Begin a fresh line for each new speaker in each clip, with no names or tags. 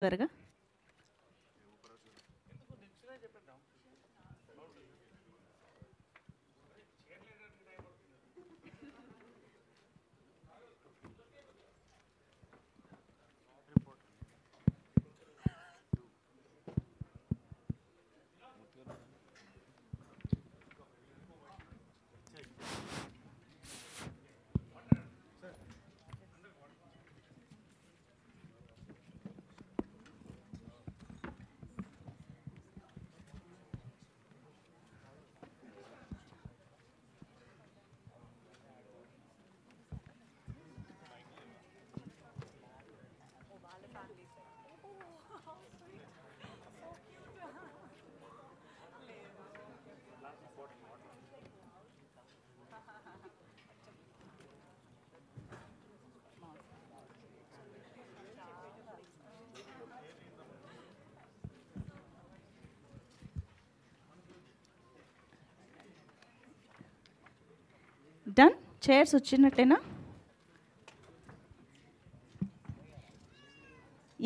త్వరగా done. Chairs వచ్చినట్టేనా?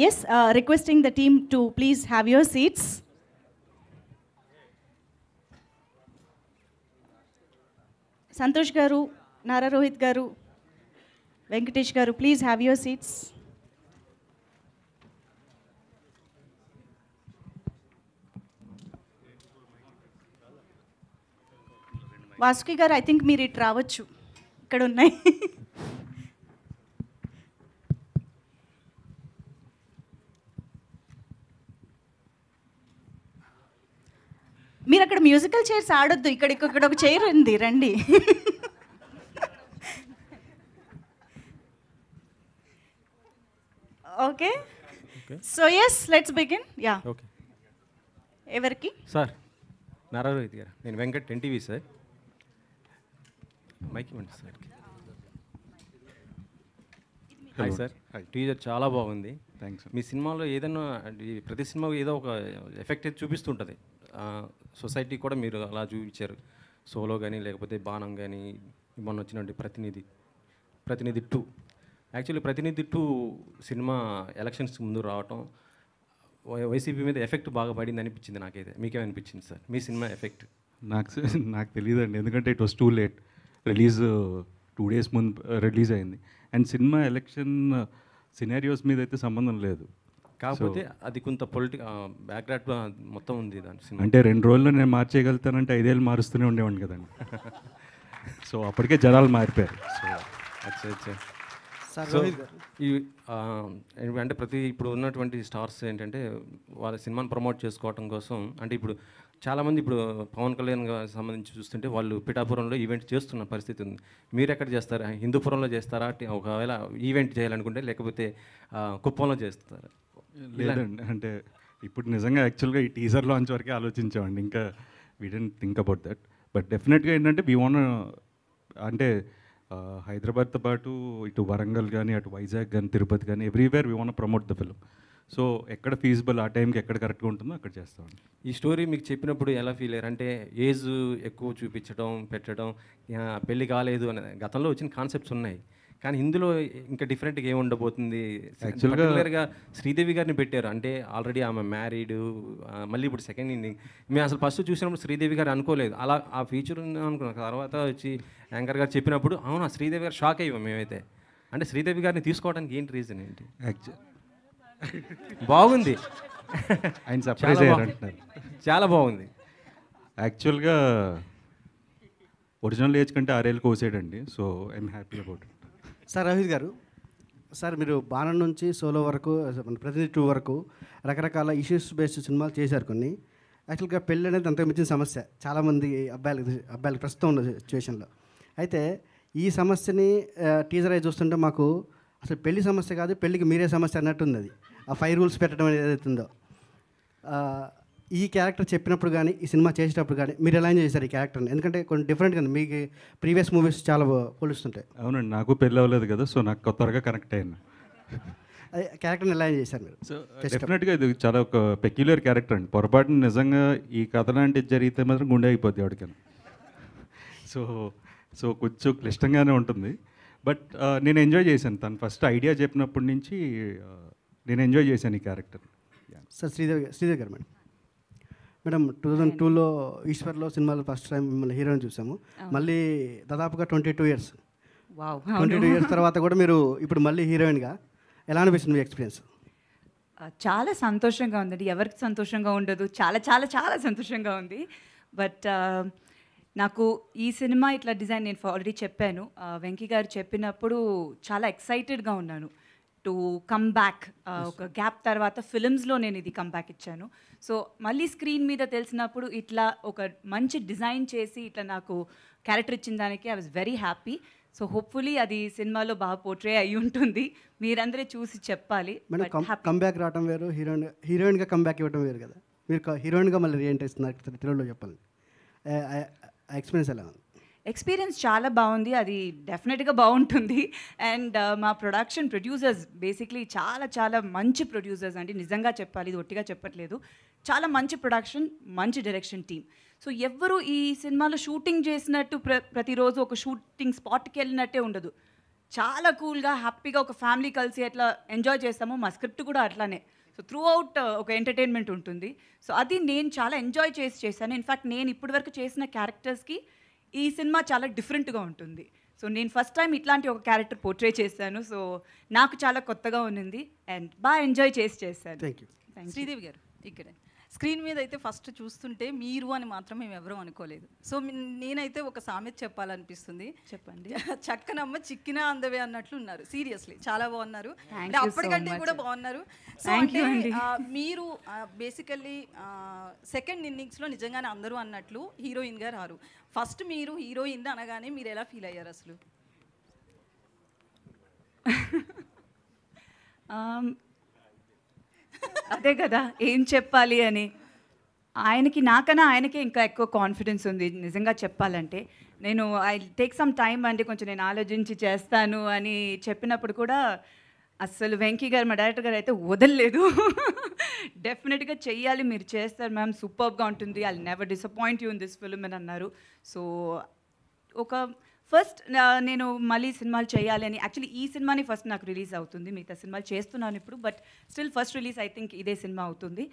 Yes, requesting the team to please have your seats. Santosh garu, Nara Rohit garu, Venkatesh garu, please have your seats. Vasuki garu, I think మీరు ఇటు రావచ్చు, ఇక్కడ ఉన్నాయి. మీరు అక్కడ మ్యూజికల్ చైర్స్ ఆడొద్దు, ఇక్కడ ఒక చైర్ ఉంది, రండి. Okay, so yes, let's begin. Ya,
okay
ఎవరికి?
సార్, నారా రోహిత్ గారు, నేను వెంకట్ ఎన్టీవీ సార్. మైక్ ఇవ్వండి సార్. Hi sir. టీజర్ చాలా బాగుంది.
థ్యాంక్స్.
మీ సినిమాలో ఏదైనా ప్రతి సినిమాకు ఏదో ఒక ఎఫెక్ట్ అయితే చూపిస్తుంటుంది. సొసైటీ కూడా మీరు అలా చూపించారు. సోలో కానీ లేకపోతే బాణం కానీ, మొన్న వచ్చినట్టు ప్రతినిధి 2. యాక్చువల్లీ ప్రతినిధి 2 సినిమా ఎలక్షన్స్ ముందు రావటం వైసీపీ మీద ఎఫెక్ట్ బాగా పడింది అనిపించింది నాకైతే. మీకేమనిపించింది సార్ మీ సినిమా ఎఫెక్ట్?
నాకు తెలియదండి, ఎందుకంటే it was too late. Release 2 days ముందు రిలీజ్ అయింది. అండ్ సినిమా ఎలక్షన్ సినారియోస్ మీద అయితే సంబంధం లేదు.
కాకపోతే అది కొంత బ్యాక్గ్రౌండ్ మొత్తం ఉంది దాని సినిమా.
అంటే 2 రోజుల్లో నేను మార్చేయగలుగుతానంటే 5 ఏళ్ళు మారుస్తూనే ఉండేవాడిని కదండి. సో అప్పటికే జనాలు మారిపోయారు. సో
అచ్చా. ఈ అంటే ఇప్పుడు ఉన్నటువంటి స్టార్స్ ఏంటంటే వాళ్ళ సినిమాని ప్రమోట్ చేసుకోవటం కోసం, అంటే ఇప్పుడు చాలామంది ఇప్పుడు పవన్ కళ్యాణ్ సంబంధించి చూస్తుంటే వాళ్ళు పిఠాపురంలో ఈవెంట్ చేస్తున్న పరిస్థితి ఉంది. మీరు ఎక్కడ చేస్తారా? హిందూపురంలో చేస్తారా? ఒకవేళ ఈవెంట్ చేయాలనుకుంటే, లేకపోతే కుప్పంలో చేస్తారా?
లేదండి, అంటే ఇప్పుడు నిజంగా యాక్చువల్గా ఈ టీజర్ లాంచ్ వరకే ఆలోచించామండి. ఇంకా we don't think about that. But డెఫినెట్గా ఏంటంటే వీ వాంట్, అంటే హైదరాబాద్తో పాటు ఇటు వరంగల్ కానీ, అటు వైజాగ్ కానీ, తిరుపతి కానీ, everywhere we want promote the film. So ఎక్కడ ఫీజిబుల్, ఆ టైంకి ఎక్కడ కరెక్ట్గా ఉంటుందో అక్కడ చేస్తామండి.
ఈ స్టోరీ మీకు చెప్పినప్పుడు ఎలా ఫీల్ అయ్యారు? అంటే ఏజ్ ఎక్కువ చూపించడం, పెట్టడం, పెళ్ళి కాలేదు అనే గతంలో వచ్చిన కాన్సెప్ట్స్ ఉన్నాయి, కానీ ఇందులో ఇంకా డిఫరెంట్గా ఏమి ఉండబోతుంది? యాక్చువల్గా శ్రీదేవి గారిని పెట్టారు, అంటే ఆల్రెడీ ఆమె మ్యారీడ్, మళ్ళీ ఇప్పుడు సెకండ్ ఇన్నింగ్. మేము అసలు ఫస్ట్ చూసినప్పుడు శ్రీదేవి గారు అనుకోలేదు అలా ఆ ఫీచర్ ఉందని అనుకున్నాం. తర్వాత వచ్చి యాంకర్ గారు చెప్పినప్పుడు అవునా శ్రీదేవి గారు షాక్ అయ్యాం మేమైతే. అంటే శ్రీదేవి గారిని తీసుకోవడానికి ఏంటి రీజన్ ఏంటి? బాగుంది,
ఆయన సర్ప్రైజ్ అయ్యారంటున్నారు.
చాలా బాగుంది.
యాక్చువల్గా ఒరిజినల్ ఏజ్ కంటే 6 ఏళ్ళు కోసేయండి. So I'm happy about it.
Sir Rohit garu, sir మీరు బాణం నుంచి సోలో వరకు, ప్రతినిధి 2 వరకు రకరకాల ఇష్యూస్ బేస్డ్ సినిమాలు చేశారు కొన్ని. యాక్చువల్గా పెళ్ళి అనేది అంతకు మించిన సమస్య చాలామంది అబ్బాయిలకి ప్రస్తుతం ఉన్న సిచ్యువేషన్లో. అయితే ఈ సమస్యని టీజర్ అయి చూస్తుంటే మాకు అసలు పెళ్లి సమస్య కాదు, పెళ్ళికి మీరే సమస్య అన్నట్టుంది. అది ఆ 5 rules పెట్టడం అనేది ఏదైతుందో, ఈ క్యారెక్టర్ చెప్పినప్పుడు కానీ, ఈ సినిమా చేసేటప్పుడు కానీ మీరు ఎలా ఎంజాయ్ చేశారు ఈ క్యారెక్టర్ని? ఎందుకంటే కొన్ని డిఫరెంట్గా మీకు ప్రీవియస్ మూవీస్ చాలా పోలుస్తుంటాయి.
అవునండి, నాకు పెళ్ళి అవ్వలేదు కదా, సో నాకు త్వరగా కనెక్ట్ అయ్యాను.
అదే క్యారెక్టర్ని ఎలా ఎంజాయ్ చేశారు మీరు?
సో డెఫినెట్గా ఇది చాలా ఒక పెక్యులర్ క్యారెక్టర్ అండి. పొరపాటున నిజంగా ఈ కథ లాంటిది జరిగితే మాత్రం గుండె అయిపోద్ది ఎవరికైనా. సో కొంచెం క్లిష్టంగానే ఉంటుంది. బట్ నేను ఎంజాయ్ చేశాను. తను ఫస్ట్ ఐడియా చెప్పినప్పటి నుంచి నేను ఎంజాయ్ చేశాను ఈ క్యారెక్టర్.
సార్ శ్రీదేవి గారు మేడం 2002లో ఈశ్వర్లో సినిమాలో ఫస్ట్ టైం మిమ్మల్ని హీరోయిన్ చూసాము. మళ్ళీ దాదాపుగా 22 years.
వావ్
22 years తర్వాత కూడా మీరు ఇప్పుడు మళ్ళీ హీరోయిన్గా ఎలా అనిపిస్తుంది మీ ఎక్స్పీరియన్స్?
చాలా సంతోషంగా ఉందండి. ఎవరికి సంతోషంగా ఉండదు? చాలా చాలా చాలా సంతోషంగా ఉంది. బట్ నాకు ఈ సినిమా ఇట్లా డిజైన్ నేను ఆల్రెడీ చెప్పాను. వెంకీ గారు చెప్పినప్పుడు చాలా ఎక్సైటెడ్గా ఉన్నాను టు కమ్ బ్యాక్. ఒక గ్యాప్ తర్వాత ఫిలిమ్స్లో నేను ఇది కమ్ బ్యాక్ ఇచ్చాను. సో మళ్ళీ స్క్రీన్ మీద తెలిసినప్పుడు ఇట్లా ఒక మంచి డిజైన్ చేసి ఇట్లా నాకు క్యారెక్టర్ ఇచ్చిన దానికి I was very happy. So hopefully అది సినిమాలో బాగా పోర్ట్రే అయ్యి ఉంటుంది. మీరందరే చూసి చెప్పాలి.
మేడం కమ్బ్యాక్ రావడం వేరు, హీరోయిన్గా కమ్బ్యాక్ ఇవ్వడం వేరు కదా. మీరు హీరోయిన్గా మళ్ళీ రీఎంట్రీ ఇస్తున్నారు తెలుగులో, చెప్పాలి ఎక్స్పీరియన్స్ ఎలా ఉంది?
ఎక్స్పీరియన్స్ చాలా బాగుంది. అది డెఫినెట్గా బాగుంటుంది. అండ్ మా ప్రొడ్యూసర్స్ బేసిక్లీ చాలా చాలా మంచి ప్రొడ్యూసర్స్ అండి. నిజంగా చెప్పాలి, ఇది ఒట్టిగా చెప్పట్లేదు. చాలా మంచి ప్రొడక్షన్, మంచి డైరెక్షన్ టీమ్. సో ఎవ్వరు ఈ సినిమాలో షూటింగ్ చేసినట్టు ప్రతిరోజు ఒక షూటింగ్ స్పాట్కి వెళ్ళినట్టే ఉండదు. చాలా కూల్గా హ్యాపీగా ఒక ఫ్యామిలీ కలిసి ఎట్లా ఎంజాయ్ చేస్తామో మా స్క్రిప్ట్ కూడా అట్లానే. సో త్రూ అవుట్ ఒక ఎంటర్టైన్మెంట్ ఉంటుంది. సో అది నేను చాలా ఎంజాయ్ చేశాను. ఇన్ఫ్యాక్ట్ నేను ఇప్పటివరకు చేసిన క్యారెక్టర్స్కి ఈ సినిమా చాలా డిఫరెంట్గా ఉంటుంది. సో నేను ఫస్ట్ టైం ఇట్లాంటి ఒక క్యారెక్టర్ పోర్ట్రే చేశాను. సో నాకు చాలా కొత్తగా ఉన్నింది అండ్ బాగా ఎంజాయ్ చేశాను.
Thank you.
శ్రీదేవి గారు ఇక్కడే స్క్రీన్ మీద అయితే ఫస్ట్ చూస్తుంటే మీరు అని మాత్రం మేము ఎవరూ అనుకోలేదు. సో నేనైతే ఒక సామెత చెప్పాలనిపిస్తుంది.
చెప్పండి.
చక్కనమ్మ చిక్కినా అందవే అన్నట్లు ఉన్నారు. సీరియస్లీ చాలా బాగున్నారు. అంటే అప్పటికంటే కూడా బాగున్నారు. సో అంటే మీరు బేసికల్లీ సెకండ్ ఇన్నింగ్స్లో నిజంగానే అందరూ అన్నట్లు హీరోయిన్గా రారు. ఫస్ట్ మీరు హీరోయిన్ అనగానే మీరు ఎలా ఫీల్ అయ్యారు అసలు?
అదే కదా ఏం చెప్పాలి అని. నాకన్నా ఆయనకే ఇంకా ఎక్కువ కాన్ఫిడెన్స్ ఉంది నిజంగా చెప్పాలంటే. నేను ఐ టేక్ సమ్ టైమ్ అంటే కొంచెం నేను ఆలోచించి చేస్తాను అని చెప్పినప్పుడు కూడా అస్సలు వెంకీ గారు మా డైరెక్టర్ గారు అయితే వదలలేదు. డెఫినెట్గా చెయ్యాలి, మీరు చేస్తారు మ్యామ్, సూపర్గా ఉంటుంది, I never disappoint you in this film అని అన్నారు. సో ఒక ఫస్ట్ నేను మళ్ళీ సినిమాలు చేయాలి అని, యాక్చువల్లీ ఈ సినిమాని ఫస్ట్ నాకు రిలీజ్ అవుతుంది, మిగతా సినిమాలు చేస్తున్నాను ఇప్పుడు, but still first release I think ఇదే సినిమా అవుతుంది.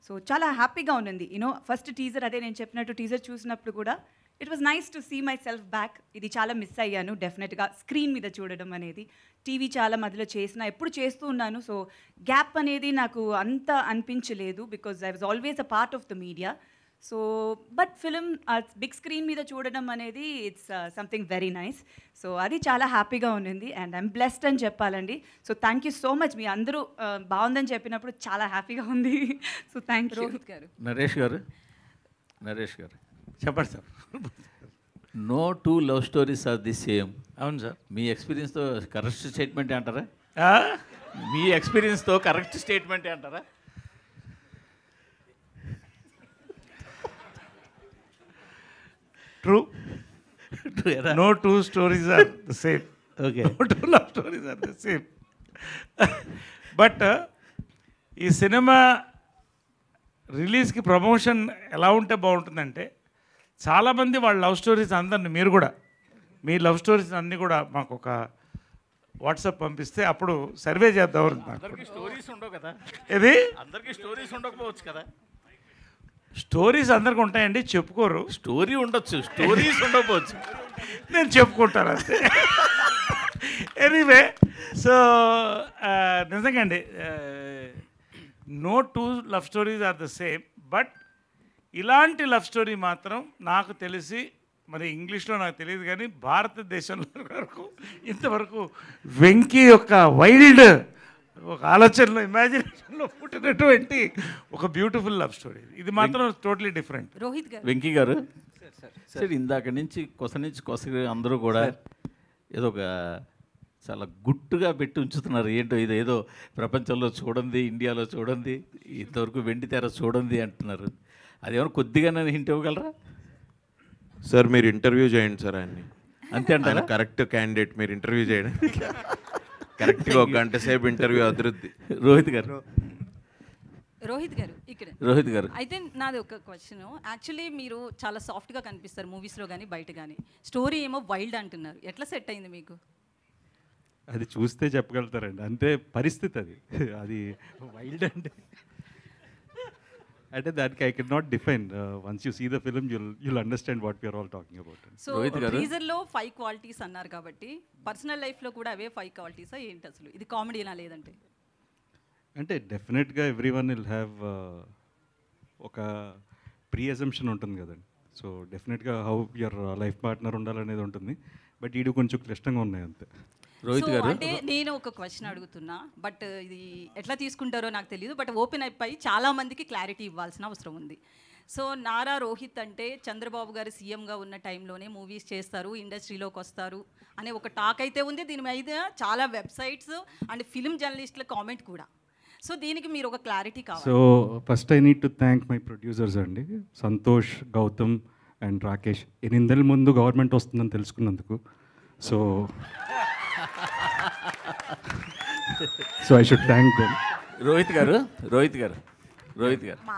సో చాలా హ్యాపీగా ఉన్నింది. ఫస్ట్ టీజర్, అదే నేను చెప్పినట్టు టీజర్ చూసినప్పుడు కూడా it was nice to see myself back. ఇది చాలా మిస్ అయ్యాను డెఫినెట్గా స్క్రీన్ మీద చూడడం అనేది. టీవీ చాలా మధ్యలో ఎప్పుడు చేస్తూ ఉన్నాను. సో గ్యాప్ అనేది నాకు అంత అనిపించలేదు because I was always a part of the media. So but film big screen మీద చూడడం అనేది it's something very nice. So అది చాలా హ్యాపీగా ఉన్నింది అండ్ ఐమ్ బ్లెస్డ్ అని చెప్పాలండి. So thank you so much. మీ అందరూ బాగుందని చెప్పినప్పుడు చాలా హ్యాపీగా ఉంది. So thank you.
రోహిత్ గారు.
నరేష్ గారు
చెప్పండి sir.
No two love stories are the same.
అవును సార్.
మీ ఎక్స్పీరియన్స్తో కరెక్ట్ స్టేట్మెంట్ అంటారా? మీ ఎక్స్పీరియన్స్తో కరెక్ట్ స్టేట్మెంట్ అంటారా?
True. No two stories are the same.
Okay.
No two love stories are the same. But ఈ సినిమా రిలీజ్కి ప్రమోషన్ ఎలా ఉంటే బాగుంటుందంటే, చాలామంది వాళ్ళ లవ్ స్టోరీస్ అందరిని, మీరు కూడా మీ లవ్ స్టోరీస్ అన్నీ కూడా మాకు ఒక వాట్సాప్ పంపిస్తే అప్పుడు సర్వే చేద్దాం.
అందరికీ స్టోరీస్ ఉండవు కదా.
ఇది
అందరికీ స్టోరీస్ ఉండకపోవచ్చు కదా.
స్టోరీస్ అందరికి ఉంటాయండి, చెప్పుకోరు.
స్టోరీ ఉండొచ్చు, స్టోరీస్ ఉండకపోవచ్చు.
నేను చెప్పుకుంటాను అంతే. ఎనీవే, సో నిజంగా అండి, no two love stories are the same. But ఇలాంటి లవ్ స్టోరీ మాత్రం నాకు తెలిసి, మరి ఇంగ్లీష్లో నాకు తెలియదు కానీ భారతదేశంలో వరకు ఇంతవరకు వెంకీ యొక్క వైల్డ్ ఒక ఆలోచనలో, ఇమాజినేషన్లో పుట్టినటువంటి ఒక బ్యూటిఫుల్ లవ్ స్టోరీ. ఇది మాత్రం టోటలీ డిఫరెంట్.
రోహిత్ గారు.
వెంకీ గారు సార్, ఇందాక నుంచి కొస అందరూ కూడా ఏదో ఒక చాలా గుట్టుగా పెట్టి ఉంచుతున్నారు. ఏంటో ఇదేదో ప్రపంచంలో చూడండి, ఇండియాలో చూడండి, ఇంతవరకు వెండి తెర చూడండి అంటున్నారు. అదేమన్నా కొద్దిగా నన్ను హింట్ ఇవ్వగలరా
సార్? మీరు ఇంటర్వ్యూ చేయండి సార్ ఆయన్ని.
అంతే అంటారా?
కరెక్ట్ క్యాండిడేట్ మీరు ఇంటర్వ్యూ చేయడం. కరెక్ట్గా 1 గంట సేపు ఇంటర్వ్యూ అభివృద్ధి.
రోహిత్ గారు.
రోహిత్ గారు ఇక్కడ.
రోహిత్ గారు,
అయితే నాది ఒక క్వశ్చన్. యాక్చువల్లీ మీరు చాలా సాఫ్ట్గా కనిపిస్తారు మూవీస్లో కానీ బయట కానీ. స్టోరీ ఏమో వైల్డ్ అంటున్నారు. ఎట్లా సెట్ అయింది మీకు?
అది చూస్తే చెప్పగలుగుతారండి, అంతే పరిస్థితి అది. అది వైల్డ్ అంటే దానికి I can not define. Once you see the film you'll understand what we're all talking about.
So టీజర్లో 5 క్వాలిటీస్ అన్నారు కాబట్టి పర్సనల్ లైఫ్లో కూడా అవే 5 క్వాలిటీసా ఏంటి అసలు? ఇది కామెడీనా లేదంటే?
అంటే డెఫినెట్గా ఎవ్రీ వన్ విల్ హ్యావ్ ఒక ప్రీ అజంప్షన్ ఉంటుంది కదండి. సో డెఫినెట్గా హౌ యువర్ లైఫ్ పార్ట్నర్ ఉండాలనేది ఉంటుంది. బట్ ఈడు కొంచెం క్లిష్టంగా ఉన్నాయి అంతే.
రోహిత్ గారు,
అంటే నేను ఒక క్వశ్చన్ అడుగుతున్నా, బట్ ఇది ఎట్లా తీసుకుంటారో నాకు తెలియదు. బట్ ఓపెన్ అయిపోయి చాలా మందికి క్లారిటీ ఇవ్వాల్సిన అవసరం ఉంది. సో నారా రోహిత్ అంటే చంద్రబాబు గారు సీఎంగా ఉన్న టైంలోనే మూవీస్ చేస్తారు, ఇండస్ట్రీలోకి వస్తారు అనే ఒక టాక్ అయితే ఉంది. దీని మీద చాలా వెబ్సైట్స్ అండ్ ఫిల్మ్ జర్నలిస్టుల కామెంట్ కూడా. సో దీనికి మీరు ఒక క్లారిటీ కావాలి.
So first I need to thank my producers అండి, సంతోష్, గౌతమ్ అండ్ రాకేష్. 8 నెలల ముందు గవర్నమెంట్ వస్తుందని తెలుసుకున్నందుకు. So I should thank them.
Rohit garu,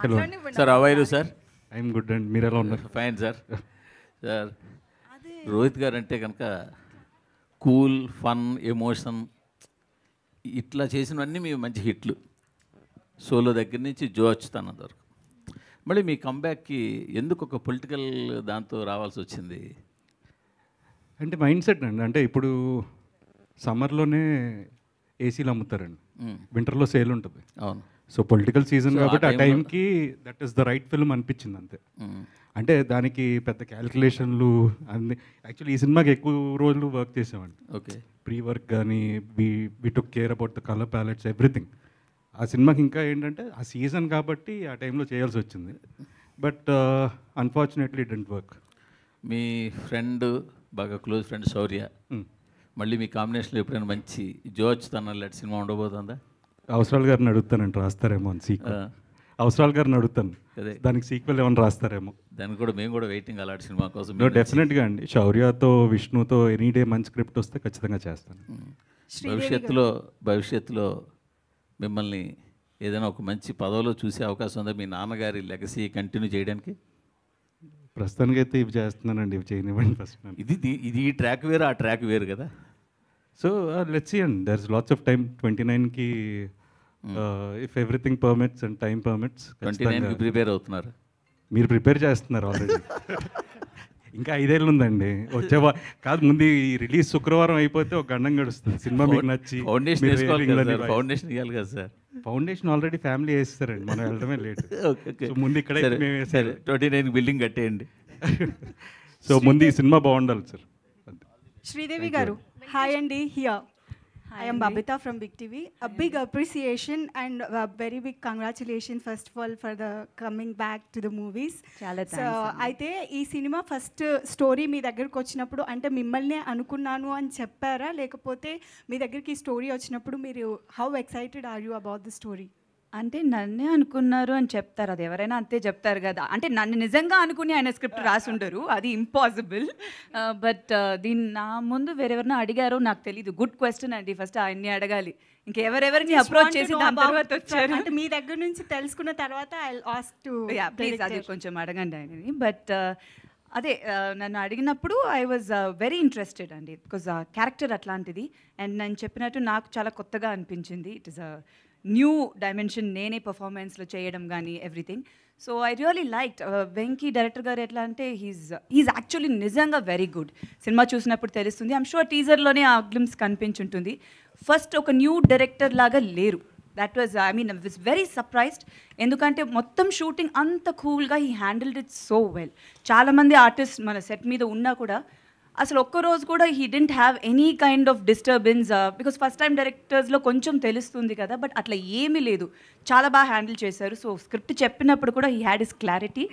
hello
sir, how are you sir?
I'm good and మీరు ఎలా ఉన్నారు?
Fine sir. సార్, రోహిత్ గారు అంటే కనుక కూల్, ఫన్, ఎమోషన్ ఇట్లా చేసినవన్నీ మీ మంచి హిట్లు. సోలో దగ్గర నుంచి జో అచ్యుతానంద్ వరకు. మళ్ళీ మీ కంబ్యాక్కి ఎందుకు ఒక పొలిటికల్ దాంతో రావాల్సి వచ్చింది?
అంటే మైండ్ సెట్ అండి. అంటే ఇప్పుడు సమ్మర్లోనే ఏసీలు అమ్ముతారండి, వింటర్లో సేల్ ఉంటుంది.
అవును.
సో పొలిటికల్ సీజన్ కాబట్టి ఆ టైంకి that is the right film అనిపించింది అంతే. అంటే దానికి పెద్ద క్యాలిక్యులేషన్లు అన్ని. యాక్చువల్లీ ఈ సినిమాకి ఎక్కువ రోజులు వర్క్ చేసామండి.
ఓకే.
ప్రీ వర్క్ కానీ we took care about the colour palettes, everything. ఆ సినిమాకి ఇంకా ఏంటంటే ఆ సీజన్ కాబట్టి ఆ టైంలో చేయాల్సి వచ్చింది. But unfortunately it didn't work.
Me friend, బాగా క్లోజ్ ఫ్రెండ్ శౌర్య, మళ్ళీ మీ కాంబినేషన్లో ఎప్పుడైనా మంచి జో అచ్యుతానంద్ లాంటి సినిమా ఉండబోతుందా?
అవసరాల గారిని అడుగుతానండి, రాస్తారేమో అని సీక్వెల్. అవసరాల గారిని అడుగుతాను, దానికి సీక్వెల్ ఏమైనా రాస్తారేమో.
దానికి కూడా మేము కూడా వెయిటింగ్ అలాంటి సినిమా కోసం.
డెఫినెట్గా అండి, శౌర్యతో, విష్ణుతో ఎనీ డే మంచి స్క్రిప్ట్ వస్తే ఖచ్చితంగా చేస్తాను.
భవిష్యత్తులో మిమ్మల్ని ఏదైనా ఒక మంచి పదవిలో చూసే అవకాశం ఉందా? మీ నాన్నగారి లెగసీ కంటిన్యూ చేయడానికి?
ప్రస్తుతానికి అయితే ఇవి చేస్తున్నానండి, ఇవి చేయనివ్వండి ఫస్ట్.
ఇది ఈ ట్రాక్ వేరు, ఆ ట్రాక్ వేరు కదా.
So let's see and there is lots of time. 29కి if everything permits and time permits.
29కి ప్రిపేర్ అవుతున్నారు?
మీరు ప్రిపేర్ చేస్తున్నారు ఆల్రెడీ. ఇంకా 5 ఏళ్ళు ఉందండి. కాదు, ముందు ఈ రిలీజ్ శుక్రవారం అయిపోతే ఒక గండం గడుస్తుంది. సినిమా మీకు నచ్చి
ఫౌండేషన్ ఇవ్వాలి కదా సార్.
ఫౌండేషన్ ఆల్రెడీ ఫ్యామిలీ వేస్తారండి, మనం వెళ్ళడమే లేట్. సో ముందు ఇక్కడ
29కి బిల్డింగ్ కట్టేయండి.
సో ముందు ఈ సినిమా బాగుండాలి సార్.
శ్రీదేవి గారు, హాయ్ అండి. Here I am Babita from Big TV. A big appreciation and a very big congratulations first of all for the coming back to the movies. So అయితే ఈ cinema first story మీ దగ్గరకు వచ్చినప్పుడు అంటే మిమ్మల్ని అనుకున్నాను అని చెప్పారా, లేకపోతే మీ దగ్గరికి ఈ స్టోరీ వచ్చినప్పుడు మీరు how excited are you about the story?
అంటే నన్నే అనుకున్నారు అని చెప్తారు, అది ఎవరైనా అంతే చెప్తారు కదా. అంటే నన్ను నిజంగా అనుకుని ఆయన స్క్రిప్ట్ రాసుండరు, అది ఇంపాసిబుల్. బట్ దీన్ని నా ముందు వేరెవరినో అడిగారో నాకు తెలీదు. గుడ్ క్వశ్చన్ అండి, ఫస్ట్ ఆయన్ని అడగాలి. ఇంకెవరెవరిని అప్రోచ్ చేసి దాని తర్వాత వచ్చారు
అంటే మీ దగ్గర నుంచి తెలుసుకున్న తర్వాత ఐ ఆస్క్ టు
ప్లీజ్ అది కొంచెం అడగండి ఆయనని. బట్ అదే నన్ను అడిగినప్పుడు ఐ వాజ్ వెరీ ఇంట్రెస్టెడ్ అండి, బికాజ్ ఆ క్యారెక్టర్ అట్లాంటిది. అండ్ నేను చెప్పినట్టు నాకు చాలా కొత్తగా అనిపించింది. It is a new dimension, నేనే పర్ఫార్మెన్స్లో చేయడం కానీ everything. So I really liked. Venky director గారు ఎట్లా అంటే హీజ్ యాక్చువల్లీ నిజంగా వెరీ గుడ్. సినిమా చూసినప్పుడు తెలుస్తుంది. ఐమ్ షూర్ టీజర్లోనే ఆ గ్లిమ్స్ కనిపించుంటుంది. ఫస్ట్ ఒక న్యూ డైరెక్టర్ లాగా లేరు. That was I was very surprised. ఎందుకంటే మొత్తం షూటింగ్ అంత కూల్గా he handled it so well. చాలామంది ఆర్టిస్ట్ మన సెట్ మీద ఉన్నా కూడా అసలు ఒక్కరోజు కూడా he didn't have any kind of disturbance, because first time డైరెక్టర్స్లో కొంచెం తెలుస్తుంది కదా, బట్ అట్లా ఏమీ లేదు. చాలా బాగా హ్యాండిల్ చేశారు. సో స్క్రిప్ట్ చెప్పినప్పుడు కూడా he had his clarity.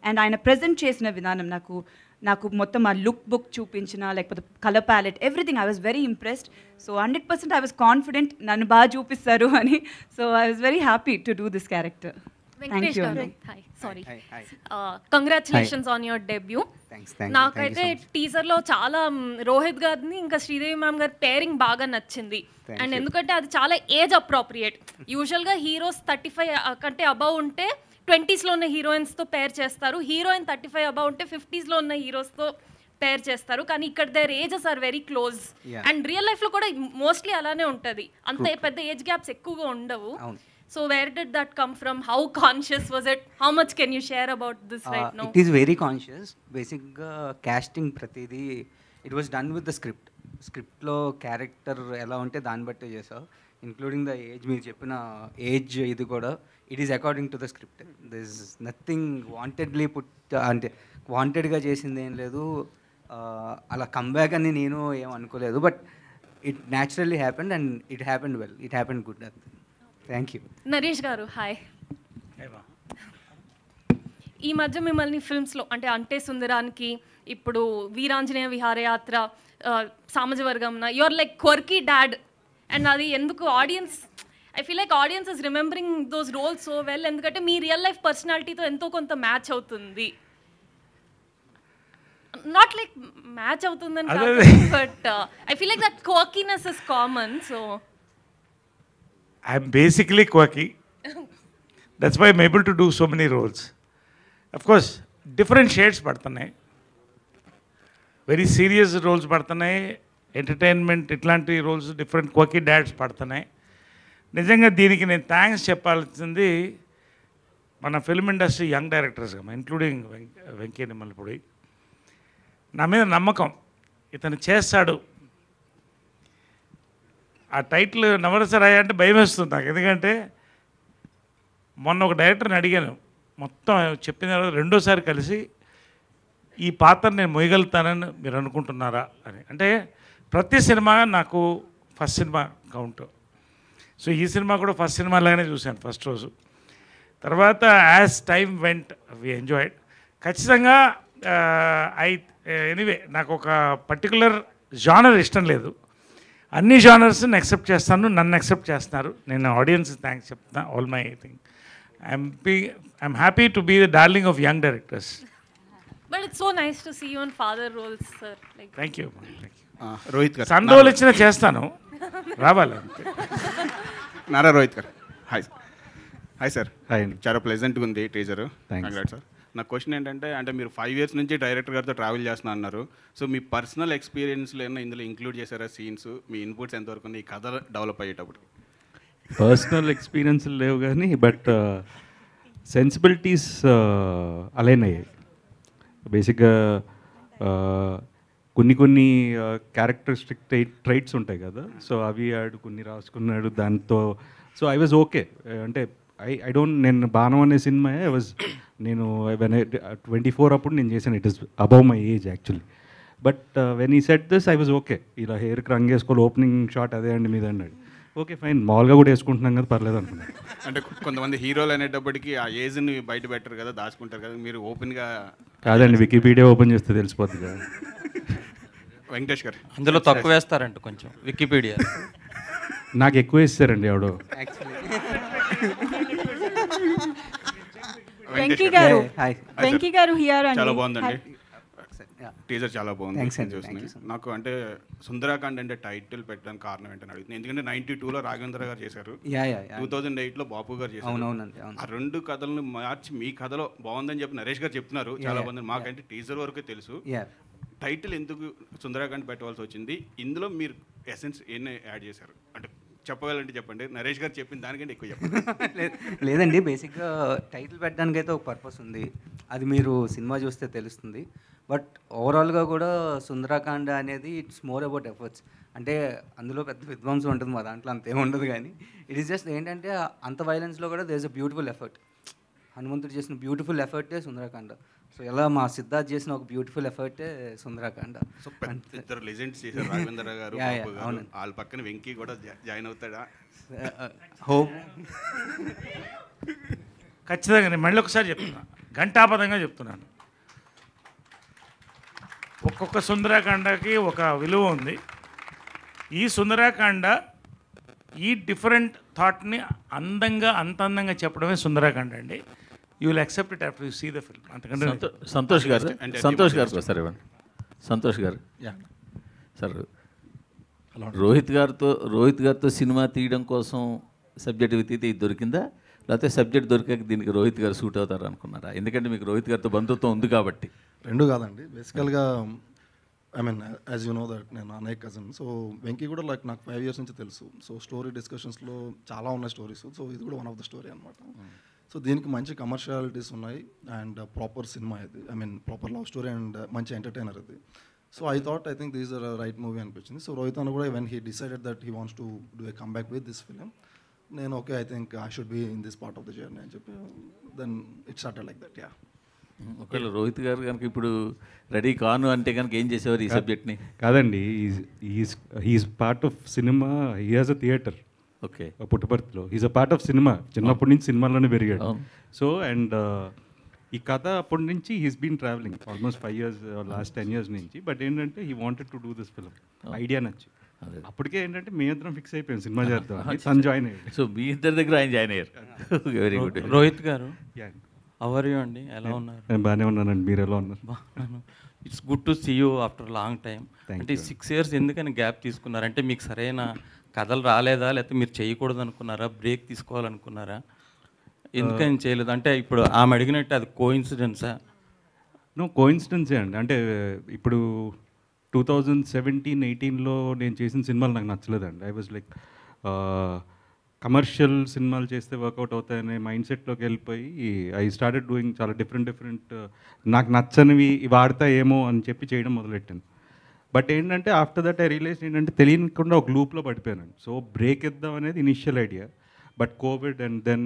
And ఆయన ప్రజెంట్ చేసిన విధానం నాకు మొత్తం ఆ లుక్ బుక్ చూపించిన, లేకపోతే colour palette, everything I was very impressed. So 100% I was confident నన్ను బాగా చూపిస్తారు అని. So I was very happy to do this character.
Venkatesh garu, hi, sorry, congratulations on your debut. నాకైతే టీజర్లో చాలా రోహిత్ గారిని ఇంకా శ్రీదేవి మ్యామ్ గారి పేరింగ్ బాగా నచ్చింది. అండ్ ఎందుకంటే అది చాలా ఏజ్ అప్రోప్రియేట్. యూజువల్గా హీరోస్ 35 కంటే అబవ్ ఉంటే 20స్లో ఉన్న హీరోయిన్స్తో పేర్ చేస్తారు, హీరోయిన్ 35 అబవ్ ఉంటే 50స్లో ఉన్న హీరోస్తో పేర్ చేస్తారు, కానీ ఇక్కడ their ages are very close. And real లైఫ్లో కూడా మోస్ట్లీ అలానే ఉంటుంది, అంత పెద్ద ఏజ్ గ్యాప్స్ ఎక్కువగా ఉండవు. So where did that come from? How conscious was it? How much can you share about this right now?
It is very conscious. Basic casting pratidi, it was done with the script. Script lo character ela unte dan batte chesa, including the age meer cheppina age idi kuda, it is according to the script. There is nothing wantedly put ante wanted ga chesindi em ledu, ala comeback ani nenu em anukoledu, but it naturally happened and it happened well. It happened good. Thank you.
Naresh garu hi. ఈ మధ్య మిమ్మల్ని ఫిల్మ్స్లో అంటే సుందరానికి, ఇప్పుడు Veeranjaneya Viharayatra, Samajavaragamana, your like quirky dad. And అది ఎందుకు audience, I feel like audience is remembering those roles so well, ఎందుకంటే మీ real life పర్సనాలిటీతో ఎంతో కొంత మ్యాచ్ అవుతుంది. నాట్ లైక్ మ్యాచ్ అవుతుందని కాదు, but I feel like that quirkiness is common. So
I'm basically quirky. That's why I'm able to do so many roles. Of course, different shades padtunayi. Very serious roles padtunayi. Entertainment itlanti roles, different quirky dads padtunayi. Nijanga deeniki nenu thanks cheppalsindi mana film industry young directors ga, including Venki Nimmalpudi. Na meeda nammakam itanu chestadu. ఆ title నవరసరాయ అంటే భయం వేస్తుంది నాకు, ఎందుకంటే మొన్న ఒక డైరెక్టర్ని అడిగాను, మొత్తం చెప్పిన తర్వాత రెండోసారి కలిసి ఈ పాత్ర నేను మొయ్యగలుగుతానని మీరు అనుకుంటున్నారా అని. అంటే ప్రతి సినిమా నాకు ఫస్ట్ సినిమా కౌంట్. సో ఈ సినిమా కూడా ఫస్ట్ సినిమా లాగానే చూశాను ఫస్ట్ రోజు. తర్వాత as time went we enjoyed. ఖచ్చితంగా ఎనీవే నాకు ఒక పర్టికులర్ జానర్ ఇష్టం లేదు, అన్ని జానర్స్ని యాక్సెప్ట్ చేస్తాను, నన్ను యాక్సెప్ట్ చేస్తున్నారు. నేను ఆడియన్స్ థ్యాంక్స్ చెప్తాను, all my thing. I'm happy to be the darling of young directors.
But it's so nice to see you in father roles, sir. Like,
thank you.
Rohit గారు
sun role ఇచ్చిన చేస్తాను, రావాలి అంతే.
నారా రోహిత్ గారు hi sir. Hi sir.
Hi.
చాలా ప్లెజెంట్గా ఉంది teaser.
Thanks.
Congrats sir. నా క్వశ్చన్ ఏంటంటే, అంటే మీరు 5 years నుంచి డైరెక్టర్ గారితో ట్రావెల్ చేస్తున్నా అన్నారు. సో మీ పర్సనల్ ఎక్స్పీరియన్స్లో ఏమైనా ఇందులో ఇంక్లూడ్ చేశారా సీన్స్? మీ ఇన్పుట్స్ ఎంతవరకు ఉంది ఈ కథ డెవలప్ అయ్యేటప్పుడు?
పర్సనల్ ఎక్స్పీరియన్స్ లేవు కానీ బట్ సెన్సిబిలిటీస్ అలైన్ అయ్యాయి. బేసిక్గా కొన్ని క్యారెక్టరిస్టిక్ ట్రైట్స్ ఉంటాయి కదా, సో అవి ఆడు కొన్ని రాసుకున్నాడు దాంతో. So I was okay. అంటే ఐ డోంట్, నేను బాణం అనే సినిమా నేను 24 అప్పుడు నేను చేశాను. It is above my age actually. But when ఈ set this I was okay. ఇలా హెయిర్కి రంగు వేసుకోవాలి, ఓపెనింగ్ షాట్ అదే అండి మీద అన్నాడు. ఓకే ఫైన్, మామూలుగా కూడా వేసుకుంటున్నాం కదా, పర్లేదు అనుకున్నాను.
అంటే కొంతమంది హీరోలు అనేటప్పటికి ఆ ఏజ్ని బయట పెట్టరు కదా, దాచుకుంటారు కదా, మీరు ఓపెన్గా.
కాదండి, వికీపీడియా ఓపెన్ చేస్తే తెలిసిపోతుంది కదా.
వెంకటేష్ గారు
అందులో తక్కువ వేస్తారంట కొంచెం వికీపీడియా.
నాకు ఎక్కువ వేస్తారండి ఎవడో.
వెంకీ గారు హియర్ అండి.
చాలా బాగుందండి టీజర్, చాలా బాగుంది చూస్తుంది. నాకు అంటే సుందరాకాండ్ అంటే టైటిల్ పెట్టడానికి కారణం ఏంటని అడుగుతుంది. ఎందుకంటే 92లో రాఘవేంద్ర గారు చేశారు, 2008లో బాపు గారు చేశారు. ఆ రెండు కథలను మార్చి మీ కథలో బాగుందని చెప్పి నరేష్ గారు చెప్తున్నారు, చాలా బాగుంది. మాకంటే టీజర్ వరకే తెలుసు. టైటిల్ ఎందుకు సుందరాకాండ్ పెట్టవలసి వచ్చింది? ఇందులో మీరు ఎసెన్స్ ఏమైనా యాడ్ చేశారు అంటే చెప్పగలంటే చెప్పండి. నరేష్ గారు చెప్పిన దానికంటే ఎక్కువ చెప్పండి.
లేదండి, బేసిక్గా టైటిల్ పెట్టడానికి అయితే ఒక పర్పస్ ఉంది, అది మీరు సినిమా చూస్తే తెలుస్తుంది. బట్ ఓవరాల్గా కూడా సుందరాకాండ అనేది ఇట్స్ మోర్ అబౌట్ ఎఫర్ట్స్. అంటే అందులో పెద్ద విధ్వంసం ఉంటుంది, మా దాంట్లో అంతేం ఉండదు. కానీ ఇట్ ఈస్ జస్ట్ ఏంటంటే అంత వైలెన్స్లో కూడా there is a beautiful effort. హనుమంతుడు చేసిన బ్యూటిఫుల్ ఎఫర్టే సుందరాకాండ. సో ఎలా మా సిద్ధార్థ్ చేసిన ఒక బ్యూటిఫుల్ ఎఫర్టే సుందరాకాండ.
సో ఇద్దరు లెజెండ్స్ చేశారు, రాఘవేంద్ర గారు, బాపు గారు. వాళ్ళ పక్కన వెంకీ కూడా జాయిన్ అవుతాడా?
హోప్.
ఖచ్చితంగా. నేను మళ్ళీ ఒకసారి చెప్తున్నా, ఘంటాపదంగా చెప్తున్నాను, ఒక్కొక్క సుందరాకాండకి ఒక విలువ ఉంది. ఈ సుందరాకాండ ఈ డిఫరెంట్ థాట్ని అంత అందంగా చెప్పడమే సుందరాకాండ అండి. You will accept it after you see the film. అంతకంటే
సంతోష్ గారు సార్ ఇవ్వండి. సంతోష్ గారు సార్, రోహిత్ గారితో సినిమా తీయడం కోసం సబ్జెక్ట్ వెతికితే ఇది దొరికిందా, లేకపోతే సబ్జెక్ట్ దొరికాక దీనికి రోహిత్ గారు సూట్ అవుతారు అనుకున్నారా? ఎందుకంటే మీకు రోహిత్ గారితో బంధుత్వం ఉంది కాబట్టి.
రెండు కాదండి, బేసికల్గా I mean as you know that నేను అన్నయ్య కజిన్. సో వెంకీ కూడా లైక్ నాకు 5 years నుంచి తెలుసు. సో స్టోరీ డిస్కషన్స్లో చాలా ఉన్నాయి స్టోరీస్. సో ఇది కూడా వన్ ఆఫ్ ద స్టోరీ అనమాట. సో దీనికి మంచి కమర్షియాలిటీస్ ఉన్నాయి అండ్ ప్రాపర్ సినిమా ఇది. I mean proper love story and మంచి ఎంటర్టైనర్ ఇది. So I think these are right movie అనిపించింది. సో రోహిత్ అన్న కూడా when he decided that he wants to do a come back with this film, నేను okay I think I should be in this part of the journey అని చెప్పి then it started like that. Yeah,
ఒకవేళ రోహిత్ గారు కనుక ఇప్పుడు ready కాను అంటే కనుక ఏం చేసేవారు ఈ సబ్జెక్ట్ని?
కాదండి, he's part of cinema. He has a theatre.
Okay,
పుట్టపర్తిలో he's a part of cinema. చిన్నప్పటి నుంచి సినిమాలోనే పెరిగాడు. సో అండ్ ఈ కథ అప్పటి నుంచి he's been traveling almost 5 years, last 10 years నుంచి. బట్ ఏంటంటే he wanted to do this film. Idea నచ్చి అప్పటికే ఏంటంటే మీ ఇద్దరం ఫిక్స్ అయిపోయాం సినిమా చేద్దాం. తను జాయిన్ అయ్యాడు.
సో మీ ఇద్దరి దగ్గర ఆయన జాయిన్ అయ్యారు. Very good.
రోహిత్ గారు హౌ ఆర్ యూ అండి? ఎలా ఉన్నారు?
నేను బాగానే ఉన్నానండి, మీరు ఎలా ఉన్నారు?
It's good to see you after long time. అంటే 6 years ఎందుకని గ్యాప్ తీసుకున్నారు? అంటే మీకు సరైన కథలు రాలేదా, లేకపోతే మీరు చేయకూడదు అనుకున్నారా, బ్రేక్ తీసుకోవాలనుకున్నారా? ఎందుకని చేయలేదు? అంటే ఇప్పుడు ఆమె అడిగినట్టు అది కోఇన్సిడెన్సా?
కోఇన్సిడెన్సే అండి. అంటే ఇప్పుడు 2017-18లో నేను చేసిన సినిమాలు నాకు నచ్చలేదండి. ఐ వాజ్ లైక్ కమర్షియల్ సినిమాలు చేస్తే వర్కౌట్ అవుతాయనే మైండ్ సెట్లోకి వెళ్ళిపోయి ఐ స్టార్టెడ్ డూయింగ్ చాలా డిఫరెంట్ నాకు నచ్చనివి వాడతాయేమో అని చెప్పి చేయడం మొదలెట్టాను. బట్ ఏంటంటే ఆఫ్టర్ దట్ ఐ రియలైజ్ ఏంటంటే తెలియకుండా ఒక లూప్లో పడిపోయాను. సో బ్రేక్ ఇద్దాం అనేది initial idea. But covid and then